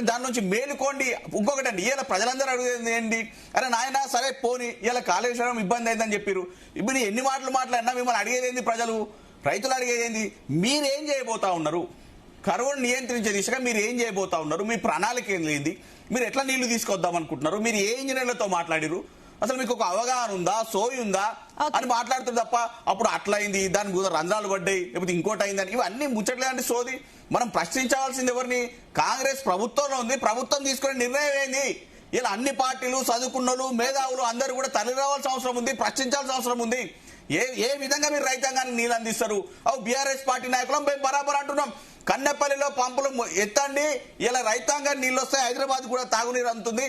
దాని నుంచి మేలుకోండి. ఇంకొకటి అండి, ఇలా ప్రజలందరూ అడిగేది ఏంటి, అరే నాయన సరే పోని ఇలా కాళేశ్వరం ఇబ్బంది అయిందని చెప్పారు. ఇప్పుడు ఎన్ని మాట్లాడినా మిమ్మల్ని అడిగేది ఏంది? ప్రజలు, రైతులు అడిగేది ఏంది? మీరేం చేయబోతా ఉన్నారు? కరువును నియంత్రించే దిశగా మీరు ఏం చేయబోతా ఉన్నారు? మీ ప్రణాళిక ఏం లేనిది? మీరు ఎట్లా నీళ్లు తీసుకొద్దాం అనుకుంటున్నారు? మీరు ఏ ఇంజనీర్లతో మాట్లాడిరు? అసలు మీకు ఒక అవగాహన ఉందా, సోయి ఉందా అని మాట్లాడుతుంది తప్ప అప్పుడు అట్లయింది, దాని మీద రంధ్రాలు పడ్డాయి, లేకపోతే ఇంకోటి అయిందని ఇవన్నీ ముచ్చట్లేదండి సోది. మనం ప్రశ్నించవలసింది ఎవరిని? కాంగ్రెస్ ప్రభుత్వంలో ఉంది. ప్రభుత్వం తీసుకునే నిర్ణయం ఏంది? ఇలా అన్ని పార్టీలు, చదువుకున్నోళ్ళు, మేధావులు అందరూ కూడా తరలి రావాల్సిన అవసరం ఉంది, ప్రశ్నించాల్సిన అవసరం ఉంది. ఏ విధంగా మీరు రైతాంగాన్ని నీళ్ళు అందిస్తారు? బీఆర్ఎస్ పార్టీ నాయకులం మేము బరాబర్ అంటున్నాం. కన్నెపల్లిలో పంపులు ఎత్తండి, ఇలా రైతాంగాన్ని నీళ్ళు వస్తాయి, హైదరాబాద్ కూడా తాగునీరు అందుతుంది,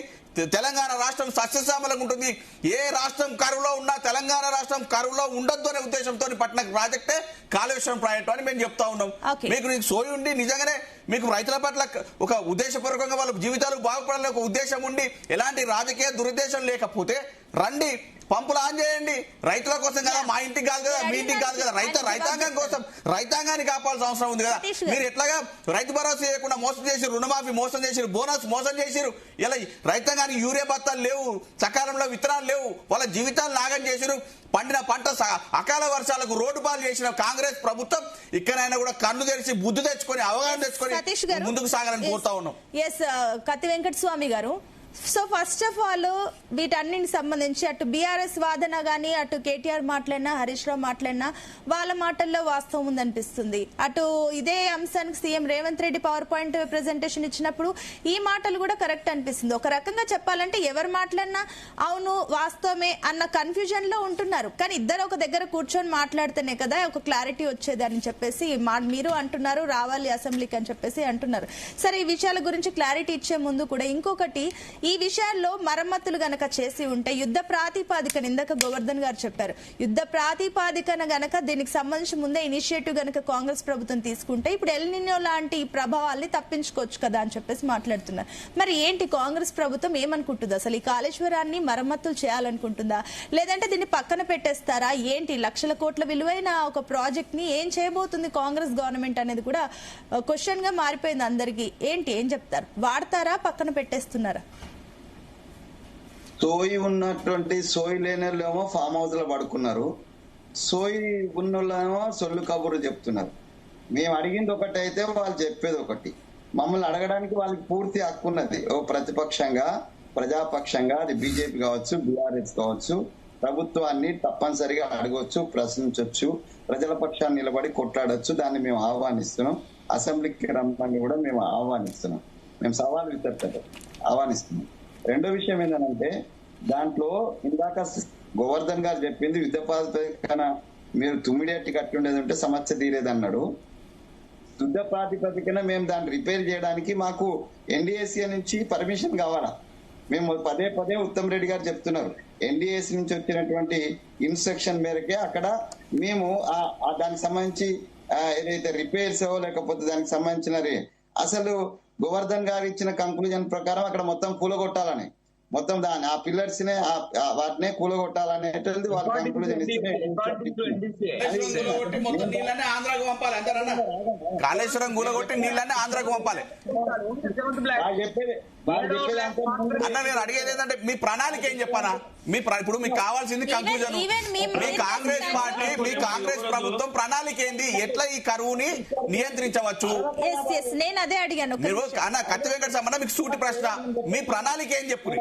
తెలంగాణ రాష్ట్రం సస్యశ్యామలంగా ఉంటుంది. ఏ రాష్ట్రం కరువులో ఉన్నా తెలంగాణ రాష్ట్రం కరువులో ఉండొద్దు అనే ఉద్దేశంతో పట్టిన ప్రాజెక్టే కాళేశ్వరం ప్రాజెక్టు అని మేము చెప్తా ఉన్నాం. మీకు సోయి ఉండి నిజంగానే మీకు రైతుల పట్ల ఒక ఉద్దేశపూర్వకంగా వాళ్ళ జీవితాలు బాగుపడాలని ఒక ఉద్దేశం ఉండి ఎలాంటి రాజకీయ దురుద్దేశం లేకపోతే రండి, పంపులు ఆన్ చేయండి. రైతుల కోసం కదా, మా ఇంటికి కాదు కదా, మీ ఇంటికి కాదు కదా, రైతాంగం కోసం, రైతాంగాన్ని కాపాల్సిన అవసరం ఉంది కదా. మీరు ఎట్లాగా రైతు భరోసా చేయకుండా మోసం చేసిరు, రుణమాఫీ మోసం చేసిరు, బోనస్ మోసం చేసిరు, ఇలా రైతాంగానికి యూరియా బత్తాలు లేవు, సకాలంలో విత్తనాలు లేవు, వాళ్ళ జీవితాలు నాగం చేసిరు, పండిన పంట అకాల వర్షాలకు రోడ్డు పాలు చేసిన కాంగ్రెస్ ప్రభుత్వం ఇక్కడైనా కూడా కన్ను తెరిచి బుద్ధి తెచ్చుకొని అవగాహన తెచ్చుకొని ముందుకు సాగాలని కోరుతా ఉన్నాం. కత్తి వెంకట స్వామి గారు, సో ఫస్ట్ ఆఫ్ ఆల్ వీటన్నిటికి సంబంధించి అటు బీఆర్ఎస్ వాదన గానీ, అటు కేటీఆర్ మాట్లాడినా, హరీష్ రావు మాట్లాడినా వాళ్ళ మాటల్లో వాస్తవం ఉందనిపిస్తుంది. అటు ఇదే అంశానికి CM Revanth Reddy power point presentation ఇచ్చినప్పుడు ఈ మాటలు కూడా కరెక్ట్ అనిపిస్తుంది. ఒక రకంగా చెప్పాలంటే ఎవరు మాట్లాడినా అవును వాస్తవమే అన్న కన్ఫ్యూజన్ లో ఉంటున్నారు. కానీ ఇద్దరు ఒక దగ్గర కూర్చొని మాట్లాడితేనే కదా ఒక క్లారిటీ వచ్చేది అని చెప్పేసి మీరు అంటున్నారు, రావాలి అసెంబ్లీకి అని చెప్పేసి అంటున్నారు. సరే, ఈ విషయాల గురించి క్లారిటీ ఇచ్చే ముందు కూడా ఇంకొకటి, ఈ విషయాల్లో మరమ్మతులు గనక చేసి ఉంటే యుద్ధ ప్రాతిపాదికన, ఇందాక గోవర్ధన్ గారు చెప్పారు, యుద్ధ ప్రాతిపాదికన గనక దీనికి సంబంధించి ముందే ఇనిషియేటివ్ గనక కాంగ్రెస్ ప్రభుత్వం తీసుకుంటే ఇప్పుడు ఎల్ నినో లాంటి ప్రభావాల్ని తప్పించుకోవచ్చు కదా అని చెప్పేసి మాట్లాడుతున్నారు. మరి ఏంటి కాంగ్రెస్ ప్రభుత్వం ఏమనుకుంటుంది? అసలు ఈ కాళేశ్వరాన్ని మరమ్మతులు చేయాలనుకుంటుందా, లేదంటే దీన్ని పక్కన పెట్టేస్తారా? ఏంటి లక్షల కోట్ల విలువైన ఒక ప్రాజెక్ట్ ని ఏం చేయబోతుంది కాంగ్రెస్ గవర్నమెంట్ అనేది కూడా క్వశ్చన్ గా మారిపోయింది అందరికీ. ఏంటి, ఏం చెప్తారు? వాడతారా, పక్కన పెట్టేస్తున్నారా? సోయి ఉన్నటువంటి సోయి లేనేమో ఫామ్ హౌస్ లో పడుకున్నారు, సోయి ఉన్నోళ్ళేమో సొల్లు కబుర్లు చెప్తున్నారు. మేము అడిగింది ఒకటి అయితే వాళ్ళు చెప్పేది ఒకటి. మమ్మల్ని అడగడానికి వాళ్ళకి పూర్తి హక్కు ఉన్నది. ఓ ప్రతిపక్షంగా, ప్రజాపక్షంగా, అది బీజేపీ కావచ్చు, బీఆర్ఎస్ కావచ్చు, ప్రభుత్వాన్ని తప్పనిసరిగా అడగొచ్చు, ప్రశ్నించవచ్చు, ప్రజల పక్షాన్ని నిలబడి కొట్లాడొచ్చు. దాన్ని మేము ఆహ్వానిస్తున్నాం. అసెంబ్లీకి రమ్మని కూడా మేము ఆహ్వానిస్తున్నాం. మేము సవాలు వితర్తలు ఆహ్వానిస్తున్నాం. రెండో విషయం ఏంటంటే దాంట్లో ఇందాక గోవర్ధన్ గారు చెప్పింది యుద్ధ ప్రాతిపదికన మీరు తుమ్మిడేటి కట్టి ఉండేది ఉంటే సమస్య తీరేది అన్నాడు. యుద్ధ ప్రాతిపదికన మేము దాన్ని రిపేర్ చేయడానికి మాకు ఎన్డీఏసీ నుంచి పర్మిషన్ కావాలా? మేము పదే పదే ఉత్తమ్ రెడ్డి గారు చెప్తున్నారు, ఎన్డీఏసీ నుంచి వచ్చినటువంటి ఇన్స్ట్రక్షన్ మేరకే అక్కడ మేము దానికి సంబంధించి ఏదైతే రిపేర్స్ లేకపోతే దానికి సంబంధించిన అసలు గోవర్ధన్ గారు ఇచ్చిన కంక్లూజన్ ప్రకారం అక్కడ మొత్తం కూలగొట్టాలని, మొత్తం దాన్ని ఆ పిల్లర్స్ నే వాటినే కూలగొట్టాలనేది వాళ్ళ కంక్లూజన్ కాళేశ్వరం కూలగొట్టి నీళ్ళని ఆంధ్రాకు పంపాలి. అన్న నేను అడిగేది ఏంటంటే మీ ప్రణాళిక ఏం చెప్పానా? ఇప్పుడు మీకు కావాల్సింది కంక్లూజన్. మీ కాంగ్రెస్ పార్టీ, మీ కాంగ్రెస్ ప్రభుత్వం ప్రణాళిక ఏంది? ఎట్లా ఈ కరువుని నియంత్రించవచ్చు? నేను అదే అడిగాను. మీరు అన్న కత్తి వెంకట సంబంధం మీకు సూటి ప్రశ్న, మీ ప్రణాళిక ఏం చెప్పు?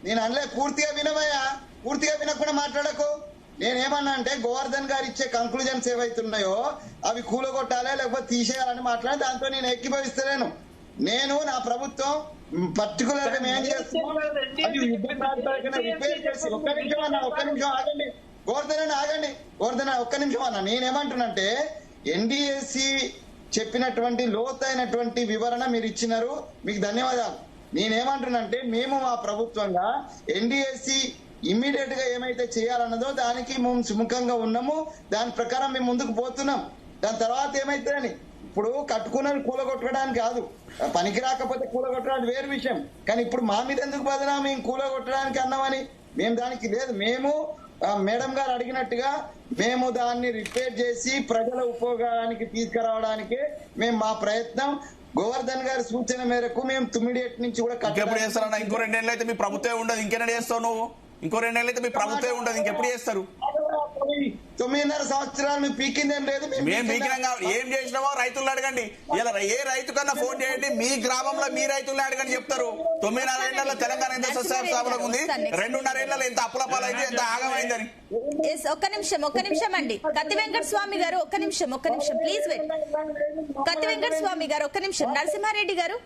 నేను అనలే, పూర్తిగా వినవయ్యా, పూర్తిగా వినకుండా మాట్లాడకు. నేనేమన్నా అంటే గోవర్ధన్ గారు ఇచ్చే కంక్లూజన్స్ ఏవైతున్నాయో అవి కూలగొట్టాలి లేకపోతే తీసేయాలని మాట్లాడి దాంతో నేను ఏకీభవిస్తలేను. నేను నా ప్రభుత్వం పర్టికులర్ గా ఏం చేస్తున్నాం, ఒక్క నిమిషం ఆగండి గోవర్ధన్ ఒక్క నిమిషం అన్న. నేనేమంటున్నంటే ఎన్డీఏసీ చెప్పినటువంటి లోతైనటువంటి వివరణ మీరు ఇచ్చినారు, మీకు ధన్యవాదాలు. నేనేమంటున్నంటే మేము మా ప్రభుత్వంగా ఎన్డీఏసీ ఇమ్మీడియట్ గా ఏమైతే చేయాలన్నదో దానికి మేము సుముఖంగా ఉన్నాము. దాని ప్రకారం మేము ముందుకు పోతున్నాం. దాని తర్వాత ఏమైతుందని ఇప్పుడు కట్టుకున్నది కూలగొట్టడానికి కాదు, పనికి రాకపోతే కూలగొట్టడానికి వేరు విషయం. కానీ ఇప్పుడు మా మీద ఎందుకు బదనా మేము కూలగొట్టడానికి అన్నామని మేము దానికి లేదు. మేము మేడం గారు అడిగినట్టుగా మేము దాన్ని రిపేర్ చేసి ప్రజల ఉపయోగానికి తీసుకురావడానికి మేము మా ప్రయత్నం. గోవర్ధన్ గారి సూచన మేరకు మేము తుమ్మిడేటి నుంచి కూడా ఇంకెప్పుడు చేస్తారన్నా? ఇంకో 2 ఏళ్ళు అయితే మీ ప్రభుత్వం ఉండదు, ఇంకెన్నడూ చేస్తావు నువ్వు? ఇంకో 2 ఏళ్ళు అయితే మీ ప్రభుత్వం ఉండదు, ఇంకెప్పుడు చేస్తారు? 9.5 సంవత్సరాలు మేము పీకిందేం లేదు. మేము పీకినాం. ఏం చేసినామో రైతులను అడగండి. ఇలా ఏ రైతు కన్నా ఫోన్ చేయండి, మీ గ్రామంలో మీ రైతులను అడగండి చెప్తారు. 9.5 ఏళ్లలో తెలంగాణ ఎంత సస్యశామలం ఉంది, 2.5 ఏళ్లలో ఎంత అప్పులపాలైంది, ఎంత ఆగమైందని. ఒక్క నిమిషం అండి. కత్తి వెంకట స్వామి గారు ఒక్క నిమిషం ప్లీజ్ వెయిట్. కత్తి వెంకట స్వామి గారు ఒక్క నిమిషం. నరసింహారెడ్డి గారు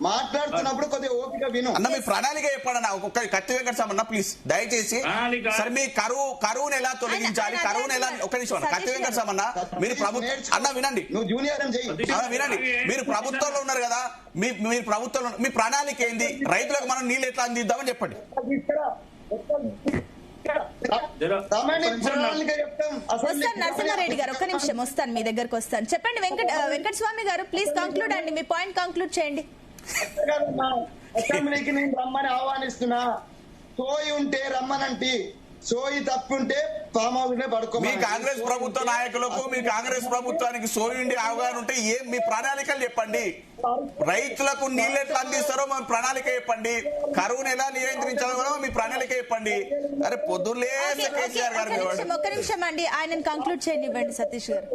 మాట్లాడుతున్నప్పుడు కొద్దిగా ఓపిక విను అన్న. మీ ప్రణాళిక చెప్పండి ఒక్కొక్క. కత్తి వెంకట స్వామి ప్లీజ్ దయచేసి. సరే మీ కరువును ఎలా తొలగించాలి, కరువును ఎలా, ఒక్క నిమిషం కత్తి వెంకట స్వామి మీరు ప్రభుత్వం అన్న వినండి, నువ్వు జూనియర్ వినండి. మీరు ప్రభుత్వంలో ఉన్నారు కదా, మీరు ప్రభుత్వంలో మీ ప్రణాళిక ఏంది? రైతులకు మనం నీళ్ళు ఎట్లా అందిద్దామని చెప్పండి. నరసింహారెడ్డి గారు ఒక్క నిమిషం వస్తాను, మీ దగ్గరకు వస్తాను. చెప్పండి వెంకట స్వామి గారు, ప్లీజ్ కంక్లూడ్ అండి, మీ పాయింట్ కంక్లూడ్ చేయండి. అసెంబ్లీకి నేను రమ్మని ఆహ్వానిస్తున్నా. సోయి ఉంటే రమ్మనంటి, సోయి తప్పుంటే ఫామ్ హౌస్ పడుకో. మీ కాంగ్రెస్ ప్రభుత్వ నాయకులకు, మీ కాంగ్రెస్ ప్రభుత్వానికి సోయి ఉండి అవగాహన ఉంటే ఏం మీ ప్రణాళికలు చెప్పండి. రైతులకు నీళ్ళు ఎట్లా అందిస్తారో మీ ప్రణాళిక చెప్పండి. కరువును ఎలా నియంత్రించాలో మీ ప్రణాళిక చెప్పండి. అరే పొద్దులే కేసీఆర్ గారు ఒక్క నిమిషం అండి, ఆయన కంక్లూడ్ చేయనివ్వండి సతీష్ గారు.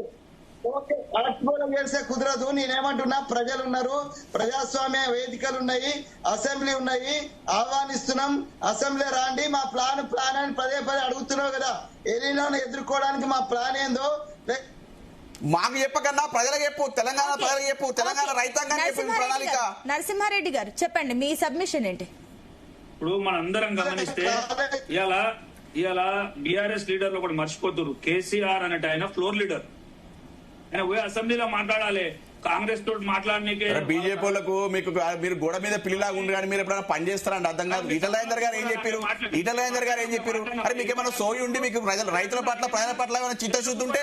చేస్తే కుదరదు. నేనేమంటున్నా, ప్రజలు ఉన్నారు, ప్రజాస్వామ్య వేదికలు ఉన్నాయి, అసెంబ్లీ ఉన్నాయి, ఆహ్వానిస్తున్నాం. అసెంబ్లీ రాండి, మా ప్లాన్ అని పదే అడుగుతున్నావు కదా. ఎలీనాను ఎదుర్కోవడానికి మా ప్లాన్ ఏందో మాకు చెప్పకన్నా ప్రజలకు చెప్పు, తెలంగాణ ప్రజలకు చెప్పు, తెలంగాణ రైతాంగానికి చెప్పు ప్రణాళిక. నరసింహారెడ్డి గారు చెప్పండి, మీ సబ్మిషన్ ఏంటి? ఇప్పుడు మనందరం గమనిస్తే ఇలా బీఆర్ఎస్ లీడర్లు ఒకటి మర్చిపోతున్నారు. కేసీఆర్ అన్నట్టు ఆయన ఫ్లోర్ లీడర్, ఆయన పోయి అసెంబ్లీలో మాట్లాడాలి. కాంగ్రెస్ తోటి మాట్లాడనీకే బీజేపీ వాళ్ళకు మీరు గోడ మీద పిల్లిలాగా ఉండి కానీ మీరు ఎప్పుడైనా పని చేస్తారండి అర్థం కాదు. ఈటల రాజేందర్ గారు ఏం చెప్పారు? అరే మీకు ఏమైనా సోయి ఉండి మీకు రైతుల పట్ల ప్రజల పట్ల ఏమైనా చిత్తశుద్ధి ఉంటే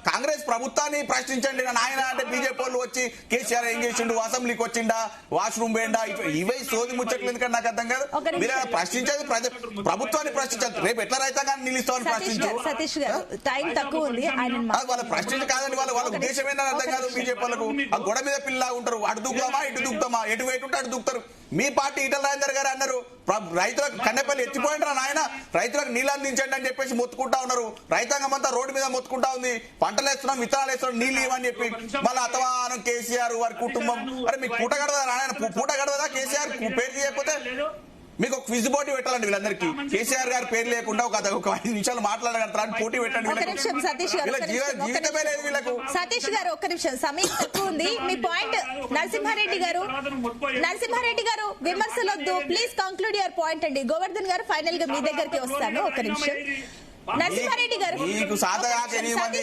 కాంగ్రెస్ ప్రభుత్వాన్ని ప్రశ్నించండి. నాయన అంటే బీజేపీ వాళ్ళు వచ్చి కేసీఆర్ ఏం చేసిండు, అసెంబ్లీకి వచ్చిండా, వాష్రూమ్ పోయిండా, ఇవే సోది ముచ్చట్లు ఎందుకంటే నాకు అర్థం కాదు. మీరు ప్రశ్నించేది ప్రభుత్వాన్ని ప్రశ్నించారు. రేపు ఎట్లా రైతాంగాన్ని నిలుస్తామని ప్రశ్నించారు. సతీష్ గారు టైం తక్కువ ఉంది, వాళ్ళ ప్రశ్నించి కాదండి, వాళ్ళ ఉద్దేశం ఏంటని అర్థం కాదు. బీజేపీ వాళ్ళకు ఆ గొడ మీద పిల్లలా ఉంటారు. అటు దూకుతామా ఇటు దూకుతామా, ఎటు ఉంటే అటు దూకుతారు. మీ పార్టీ ఈటల రాజేందర్ గారు అన్నారు రైతులకు కన్నెపల్లి ఎత్తిపోయింటారా నాయన, రైతులకు నీళ్ళు అందించండి అని చెప్పేసి మొత్తుకుంటా ఉన్నారు. రైతాంగం అంతా రోడ్డు మీద మొత్తుకుంటా ఉంది. పంటలు వేస్తున్నాం, విత్తనాలు వేస్తున్నాం, నీళ్ళు ఇవ్వని చెప్పి మళ్ళీ అతమానం కేసీఆర్ వారి కుటుంబం. అరే మీకు పూట గడదా నాయన, పూట గడదా కేసీఆర్ పేరు చేయకపోతే? మీకు ఒక క్విజ్ పోటీ పెట్టాలండి వీళ్ళందరికీ. కేసీఆర్ గారి పేరు లేకుండా ఒక 5 నిమిషాలు మాట్లాడగలుగుతారు పోటీ పెట్టండి. ఒక నిమిషం సతీష్ గారు, జీవితమే లేదు వీళ్ళకు. సతీష్ గారు ఒక్క నిమిషం, సమయం తక్కువ ఉంది. మీ పాయింట్ నరసింహారెడ్డి గారు విమర్శలొద్దు, ప్లీజ్ కంక్లూడ్ యువర్ పాయింట్ అండి. గోవర్ధన్ గారు ఫైనల్ గా మీ దగ్గరికి వస్తాను. ఒక నిమిషం నరసింహారెడ్డి గారు. మీకు సాధారణ 8 మంది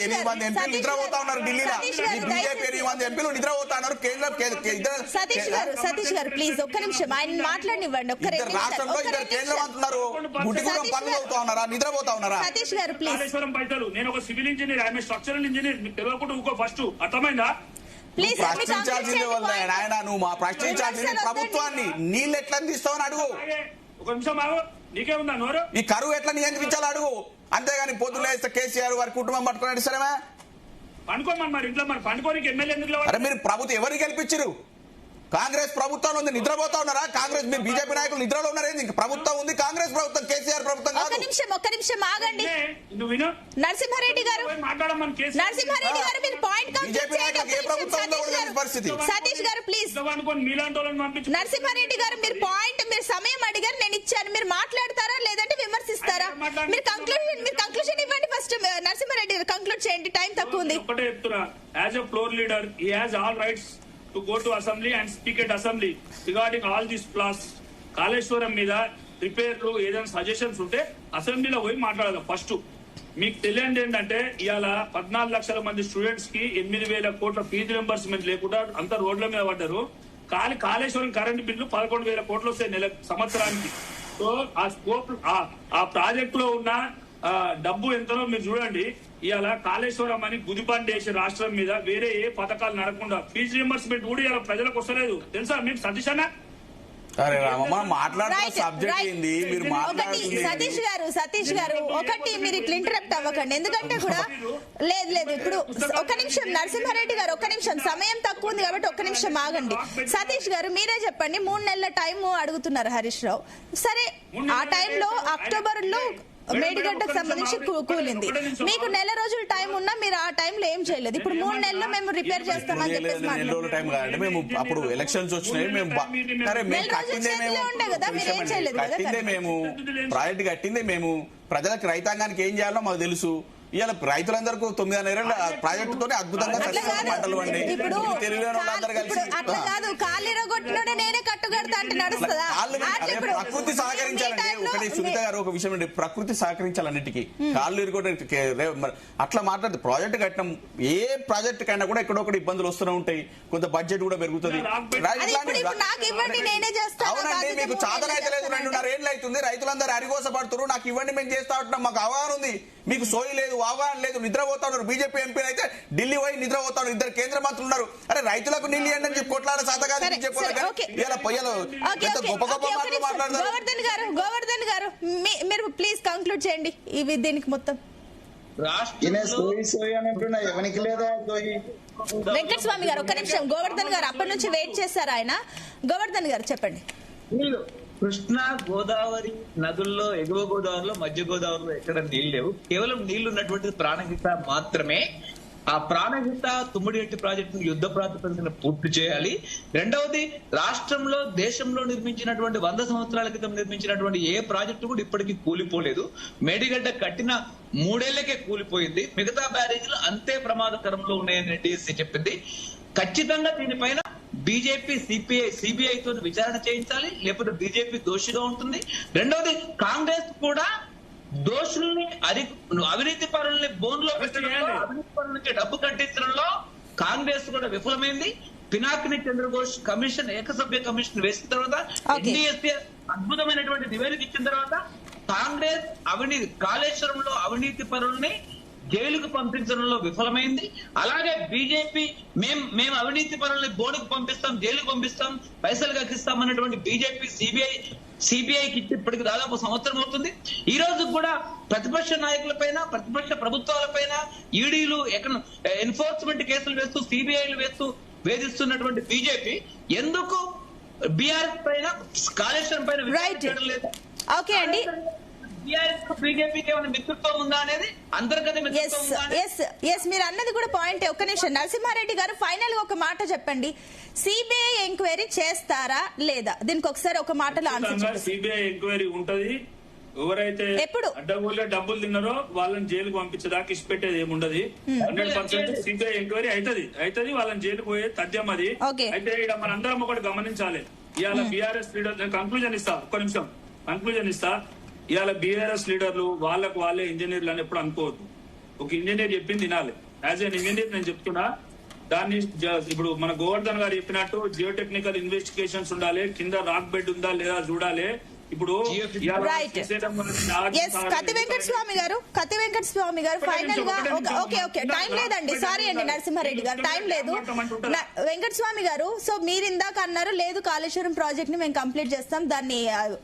ఎంపీలు నిద్రపోతా ఉన్నారు ఢిల్లీలో. బీజేపీ 8 మంది ఎంపీలు నిద్రపోతా ఉన్నారు కేంద్రం. సతీష్ గారు ప్లీజ్ ఒక్క నిమిషం ఆయన మాట్లాడనివ్వండి. ఒక్క రాష్ట్రంలో ఇద్దరు కేంద్రం అంటున్నారు, గుడ్డిగూడెం పనులు అవుతా ఉన్నారా, నిద్రపోతా ఉన్నారా? సతీష్ గారు ప్లీజ్. నేను ఒక civil engineer, I'm structural engineer. మీకు తెలియకుండా ఊకో ఫస్ట్, అర్థమైందా? ప్లీజ్ ప్రశ్నించాల్సిందే ఆయన. నువ్వు మా ప్రశ్నించాల్సింది ప్రభుత్వాన్ని. నీళ్ళు ఎట్లా తీస్తావని అడుగు. ఒక నిమిషం ఆగు, నీకేముందా నోరు? ఈ కరువు ఎట్లా నియంత్రించాలో అడుగు. అంతేగాని పొద్దున్న వేస్తే కేసీఆర్ వారి కుటుంబం పట్టుకుని సరేమా పండుకోమని మరి ఇంట్లో మరి పండుకోనికి ఎమ్మెల్యే ఎందుకు? అరే మీరు ప్రభుత్వం ఎవరికి గెలిపించారు? కాంగ్రెస్ ప్రభుత్వం ఉంది, నిద్రపోతా ఉన్నారా? కాంగ్రెస్ మీరు బీజేపీ నాయకులు నిద్రలో ఉన్నారేంది? ప్రభుత్వం ఉంది, కాంగ్రెస్ ప్రభుత్వం, కేసీఆర్ ప్రభుత్వం కాదు. ఒక్క నిమిషం ఆగండి నరసింహారెడ్డి గారు. నరసింహారెడ్డి గారు మీరు పాయింట్ బీజేపీ నాయకులకు ఏ ప్రభుత్వం ఉందో కూడా తెలియని పరిస్థితి. సతీష్ గారు ప్లీజ్. నరసింహారెడ్డి గారు మీరు పాయింట్, మీరు సమయం అడిగారు, నేను ఇచ్చాను. మీరు మాట్లాడతారా లేదంటే విమర్శిస్తారా? మీరు కంక్లూజన్ ఇవ్వండి ఫస్ట్. నరసింహారెడ్డి గారు కంక్లూడ్ చేయండి, టైం తక్కువ ఉంది. ఒకటే చెప్తున్నా, as a floor leader he has all rights to go to assembly and speak at assembly regarding all these plus Kaleshwaram మీద రిపేర్లు ఏదైనా సజెషన్స్ ఉంటే అసెంబ్లీలో పోయి మాట్లాడాలి. ఫస్ట్ మీకు తెలియంది ఏంటంటే ఇవాళ 14 లక్షల మంది స్టూడెంట్స్ కి 8,000 కోట్ల ఫీజు రింబర్స్మెంట్ లేకుండా అంత రోడ్ల మీద పడ్డారు. కాళేశ్వరం కరెంట్ బిల్లు 11,000 కోట్లు వస్తాయి సంవత్సరానికి. సో ఆ స్కోప్ ఆ ప్రాజెక్ట్ లో ఉన్న డబ్బు ఎంతనో మీరు చూడండి. ఇవాళ కాళేశ్వరం అని గుదిబండేసి రాష్ట్రం మీద వేరే ఏ పథకాలు నడకుండా ఫీజు రింబర్స్మెంట్ కూడా ఇలా ప్రజలకు వస్తలేదు. తెలుసా మీకు సతీష్ అన్న? సతీష్ గారు ఒకటి మీరు ఇట్లా ఇంటరప్ట్ అవ్వకండి, ఎందుకంటే కూడా లేదు ఇప్పుడు ఒక నిమిషం నరసింహారెడ్డి గారు, ఒక నిమిషం సమయం తక్కువ ఉంది కాబట్టి ఒక్క నిమిషం ఆగండి. సతీష్ గారు మీరే చెప్పండి, 3 నెలల టైం అడుగుతున్నారు హరీష్ రావు. సరే ఆ టైంలో అక్టోబర్ లో మేడిగడ్డకు సంబంధించి కూలింది. మీకు నెల రోజుల టైం ఉన్నా మీరు ఆ టైంలో ఏం చేయలేదు. ఇప్పుడు 3 నెలల్లో మేము రిపేర్ చేస్తామని చెప్పేసి మేము అప్పుడు ఎలక్షన్స్ వచ్చినాయి, మేము ప్రాజెక్ట్ కట్టిందే మేము. ప్రజలకు రైతాంగానికి ఏం చేయాలో మాకు తెలుసు. ఇవాళ రైతులందరికీ 9 నెలల ప్రాజెక్టుతో అద్భుతంగా పంటలు పండి ప్రకృతి సహకరించాలండి. ఒకటి సునీత గారు ఒక విషయం అండి, ప్రకృతి సహకరించాలన్నిటికీ. కాళ్ళు ఇరుగొట్టి అట్లా మాట్లాడితే ప్రాజెక్టు కట్టినాం. ఏ ప్రాజెక్టు కైనా కూడా ఎక్కడొకటి ఇబ్బందులు వస్తూనే ఉంటాయి, కొంత బడ్జెట్ కూడా పెరుగుతుంది. అవునండి, మీకు చాదన అయితే లేదు. 2.5 ఏళ్ళు అవుతుంది, రైతులందరూ అరిగోస పడుతున్నారు. నాకు ఇవ్వండి, మేము చేస్తా ఉంటున్నాం, మాకు అవగాహన ఉంది. మీకు సోయి లేదు, అవగాహన లేదు, నిద్రపోతా ఉన్నారు. బీజేపీ ఎంపీలు అయితే ఢిల్లీ పోయి నిద్రపోతారు. 2 కేంద్ర మంత్రులు ఉన్నారు. అరే రైతులకు నీళ్ళు ఇవ్వండి అని చెప్పి కొట్లాడ సాతగా గోవర్ధన్ గారు మీరు ప్లీజ్ కంక్లూడ్ చేయండి దీనికి మొత్తం. వెంకటస్వామి గారు ఒక్క నిమిషం. గోవర్ధన్ గారు అప్పటి నుంచి వెయిట్ చేశారు ఆయన. గోవర్ధన్ గారు చెప్పండి. కృష్ణా గోదావరి నదుల్లో ఎగువ గోదావరిలో మధ్య గోదావరిలో ఎక్కడ నీళ్లు లేవు. కేవలం నీళ్లు ఉన్నటువంటి ప్రాణహిత మాత్రమే. ఆ ప్రాణహిత తుమ్మిడిహట్టి ప్రాజెక్టును యుద్ధ ప్రాతిపదికన పూర్తి చేయాలి. రెండవది, రాష్ట్రంలో దేశంలో నిర్మించినటువంటి 100 సంవత్సరాల క్రితం నిర్మించినటువంటి ఏ ప్రాజెక్టు కూడా ఇప్పటికీ కూలిపోలేదు. మేడిగడ్డ కట్టిన 3 ఏళ్లకే కూలిపోయింది. మిగతా బ్యారేజీలు అంతే ప్రమాదకరంలో ఉన్నాయని డిఎస్సీ చెప్పింది. ఖచ్చితంగా దీనిపైన బీజేపీ సిబిఐతో విచారణ చేయించాలి, లేకపోతే బీజేపీ దోషిగా ఉంటుంది. రెండవది, కాంగ్రెస్ కూడా దోషుల్ని అవినీతి పరుల్ని బోన్లో పెట్టడంలో, అవినీతి పరుల నుంచి డబ్బు కట్టించడంలో కాంగ్రెస్ కూడా విఫలమైంది. పినాకిని చంద్రఘోష్ కమిషన్, ఏకసభ్య కమిషన్ వేసిన తర్వాత, ఎన్డీఎస్ఏ అద్భుతమైనటువంటి నివేదిక ఇచ్చిన తర్వాత కాంగ్రెస్ కాళేశ్వరంలో అవినీతి పరుల్ని జైలుకు పంపించడంలో విఫలమైంది. అలాగే బీజేపీ మేము అవినీతి పరుల్ని బోర్డుకు పంపిస్తాం, జైలుకు పంపిస్తాం, పైసలు కక్కిస్తాం అన్నటువంటి బీజేపీ సిబిఐకి ఇచ్చి ఇప్పటికి దాదాపు 1 సంవత్సరం అవుతుంది. ఈ రోజు కూడా ప్రతిపక్ష నాయకులపైన, ప్రతిపక్ష ప్రభుత్వాలపైన ఈడీలు ఎన్ఫోర్స్మెంట్ కేసులు వేస్తూ, సిబిఐలు వేస్తూ వేధిస్తున్నటువంటి బీజేపీ ఎందుకు బీఆర్ఎస్ పైన, కాళేశ్వరం పైన ఓకే అండి. బీజేపీకి ఏమైనా మిత్రత్వం ఉందా అనేది, అంతర్గత మిత్రత్వం ఉందా అనేది. ఎస్ మీరు అన్నది కూడా పాయింట్. ఒక్క నిమిషం నరసింహారెడ్డి గారు, ఫైనల్ గా ఒక మాట చెప్పండి, సిబిఐ ఎంక్వైరీ చేస్తారా లేదా? దీనికి ఒకసారి ఒక మాటలో ఆన్సర్ చెప్పండి. సిబిఐ ఎంక్వైరీ ఉంటది. ఎవరైతే ఎప్పుడు అడ్డగోళ్ళ డబ్బులు తిన్నారో వాళ్ళని జైలుకు పంపించేదాకా ఇష్టపెట్టేది ఏముండదు. 100% సిబిఐ ఎంక్వైరీ అవుతుంది, వాళ్ళని జైలుకు పోయే తథ్యం అది. అయితే ఇక్కడ మనందరం ఒకటి గమనించాలి. ఇవాళ బీఆర్ఎస్ లీడర్, నేను కంక్లూజన్ ఇస్తా, ఒక్క నిమిషం కంక్లూజన్ ఇస్తా. ఇవాళ బీఆర్ఎస్ లీడర్లు వాళ్ళకు వాళ్ళే ఇంజనీర్లు అని ఎప్పుడు అనుకోవద్దు. ఒక ఇంజనీర్ చెప్పింది తినాలి. యాజ్ ఎన్ ఇంజనీర్ నేను చెప్తున్నా, దాన్ని ఇప్పుడు మన గోవర్ధన్ గారు చెప్పినట్టు జియో టెక్నికల్ ఇన్వెస్టిగేషన్స్ ఉండాలి, కింద రాక్ బెడ్ ఉందా లేదా చూడాలి. ఇప్పుడు కత్తి వెంకట స్వామి గారు ఫైనల్ గా ఓకే టైం లేదండి, సారీ అండి నరసింహారెడ్డి గారు, టైం లేదు. వెంకట స్వామి గారు, సో మీరు ఇందాక అన్నారు లేదు కాళేశ్వరం ప్రాజెక్ట్ ని మేము కంప్లీట్ చేస్తాం, దాన్ని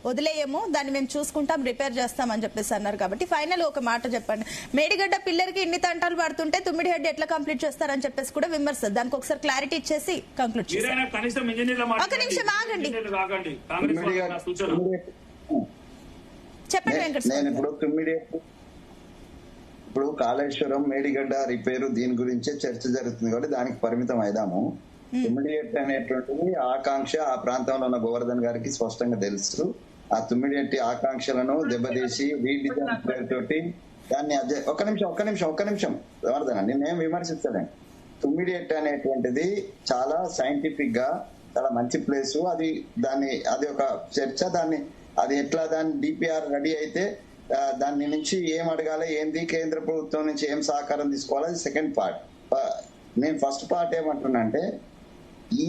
వదిలేయము, దాన్ని మేము చూసుకుంటాం, రిపేర్ చేస్తాం అని చెప్పేసి అన్నారు. కాబట్టి ఫైనల్ ఒక మాట చెప్పండి, మేడిగడ్డ పిల్లర్కి ఇన్ని తంటాలు పడుతుంటే తుమ్మిడిహెడ్ ఎట్లా కంప్లీట్ చేస్తారని చెప్పేసి కూడా విమర్శ, దానికి ఒకసారి క్లారిటీ ఇచ్చేసి కంక్లూడ్ చేస్తారు. ఒక నిమిషం ఆగండి, చెప్పండి వెంకట. నేను ఇప్పుడు కాళేశ్వరం మేడిగడ్డ రిపేరు దీని గురించే చర్చ జరుగుతుంది కాబట్టి దానికి పరిమితం అయిదాము. తుమ్మిడిగట్టు అనేటువంటిది ఆకాంక్ష ఆ ప్రాంతంలో ఉన్న గోవర్ధన్ గారికి స్పష్టంగా తెలుసు. ఆ తుమ్మిడిగట్టి ఆకాంక్షలను దెబ్బతీసి రీడిజైన్ పేరుతోటి దాన్ని ఒక్క నిమిషం గోవర్ధన్, నేనేం విమర్శించలేను. తుమ్మిడిగట్టు అనేటువంటిది చాలా సైంటిఫిక్ గా చాలా మంచి ప్లేసు. అది ఒక చర్చ. అది ఎట్లా దాని డిపిఆర్ రెడీ అయితే దాని నుంచి ఏం అడగాలి, ఏంది కేంద్ర ప్రభుత్వం నుంచి ఏం సహకారం తీసుకోవాలి, అది సెకండ్ పార్ట్. నేను ఫస్ట్ పార్ట్ ఏమంటున్నా అంటే ఈ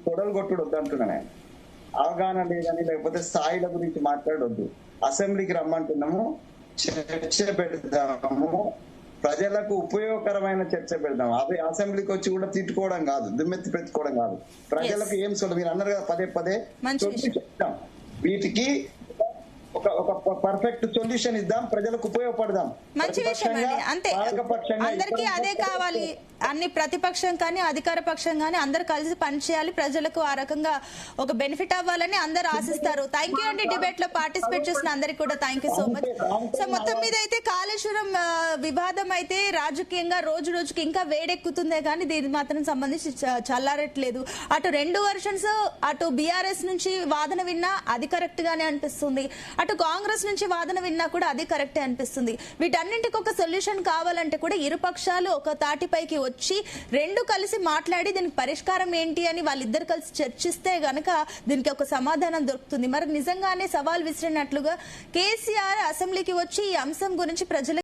పొడలు కొట్టుడు వద్దు అంటున్నాను. ఆయన అవగాహన లేదని లేకపోతే స్థాయిల గురించి మాట్లాడొద్దు. అసెంబ్లీకి రమ్మంటున్నాము, చర్చ పెడదాము, ప్రజలకు ఉపయోగకరమైన చర్చ పెడదాం. అవి అసెంబ్లీకి వచ్చి కూడా తిట్టుకోవడం కాదు, దుమ్మెత్తి పెట్టుకోవడం కాదు. ప్రజలకు ఏం చూడాలి, మీరు అన్నారు కదా పదే చెప్తాం, వీటికి ఒక పర్ఫెక్ట్ సొల్యూషన్ ఇద్దాం, ప్రజలకు ఉపయోగపడదాం. మంచి విషయం అండి, అంతే. అందరికీ అదే కావాలి, అన్ని ప్రతిపక్షం కానీ అధికార పక్షం కానీ అందరు కలిసి పనిచేయాలి, ప్రజలకు ఆ రకంగా ఒక బెనిఫిట్ అవ్వాలని అందరు ఆశిస్తారు. థ్యాంక్ యూ అండి, డిబేట్ లో పార్టిసిపేట్ చేసిన అందరికి కూడా thank you so much. So మొత్తం మీద అయితే కాళేశ్వరం వివాదం అయితే రాజకీయంగా రోజు రోజుకి ఇంకా వేడెక్కుతుందే కానీ దీనికి మాత్రం సంబంధించి చల్లారట్లేదు. అటు రెండు వర్షన్స్, అటు బీఆర్ఎస్ నుంచి వాదన విన్నా అది కరెక్ట్ గానే అనిపిస్తుంది, అటు కాంగ్రెస్ నుంచి వాదన విన్నా కూడా అది కరెక్టే అనిపిస్తుంది. వీటన్నింటికి ఒక సొల్యూషన్ కావాలంటే కూడా ఇరు పక్షాలు ఒక తాటిపైకి వచ్చి రెండు కలిసి మాట్లాడి దీనికి పరిష్కారం ఏంటి అని వాళ్ళిద్దరు కలిసి చర్చిస్తే గనక దీనికి ఒక సమాధానం దొరుకుతుంది. మరి నిజంగానే సవాల్ విసిరినట్లుగా కేసీఆర్ అసెంబ్లీకి వచ్చి ఈ అంశం గురించి ప్రజలకు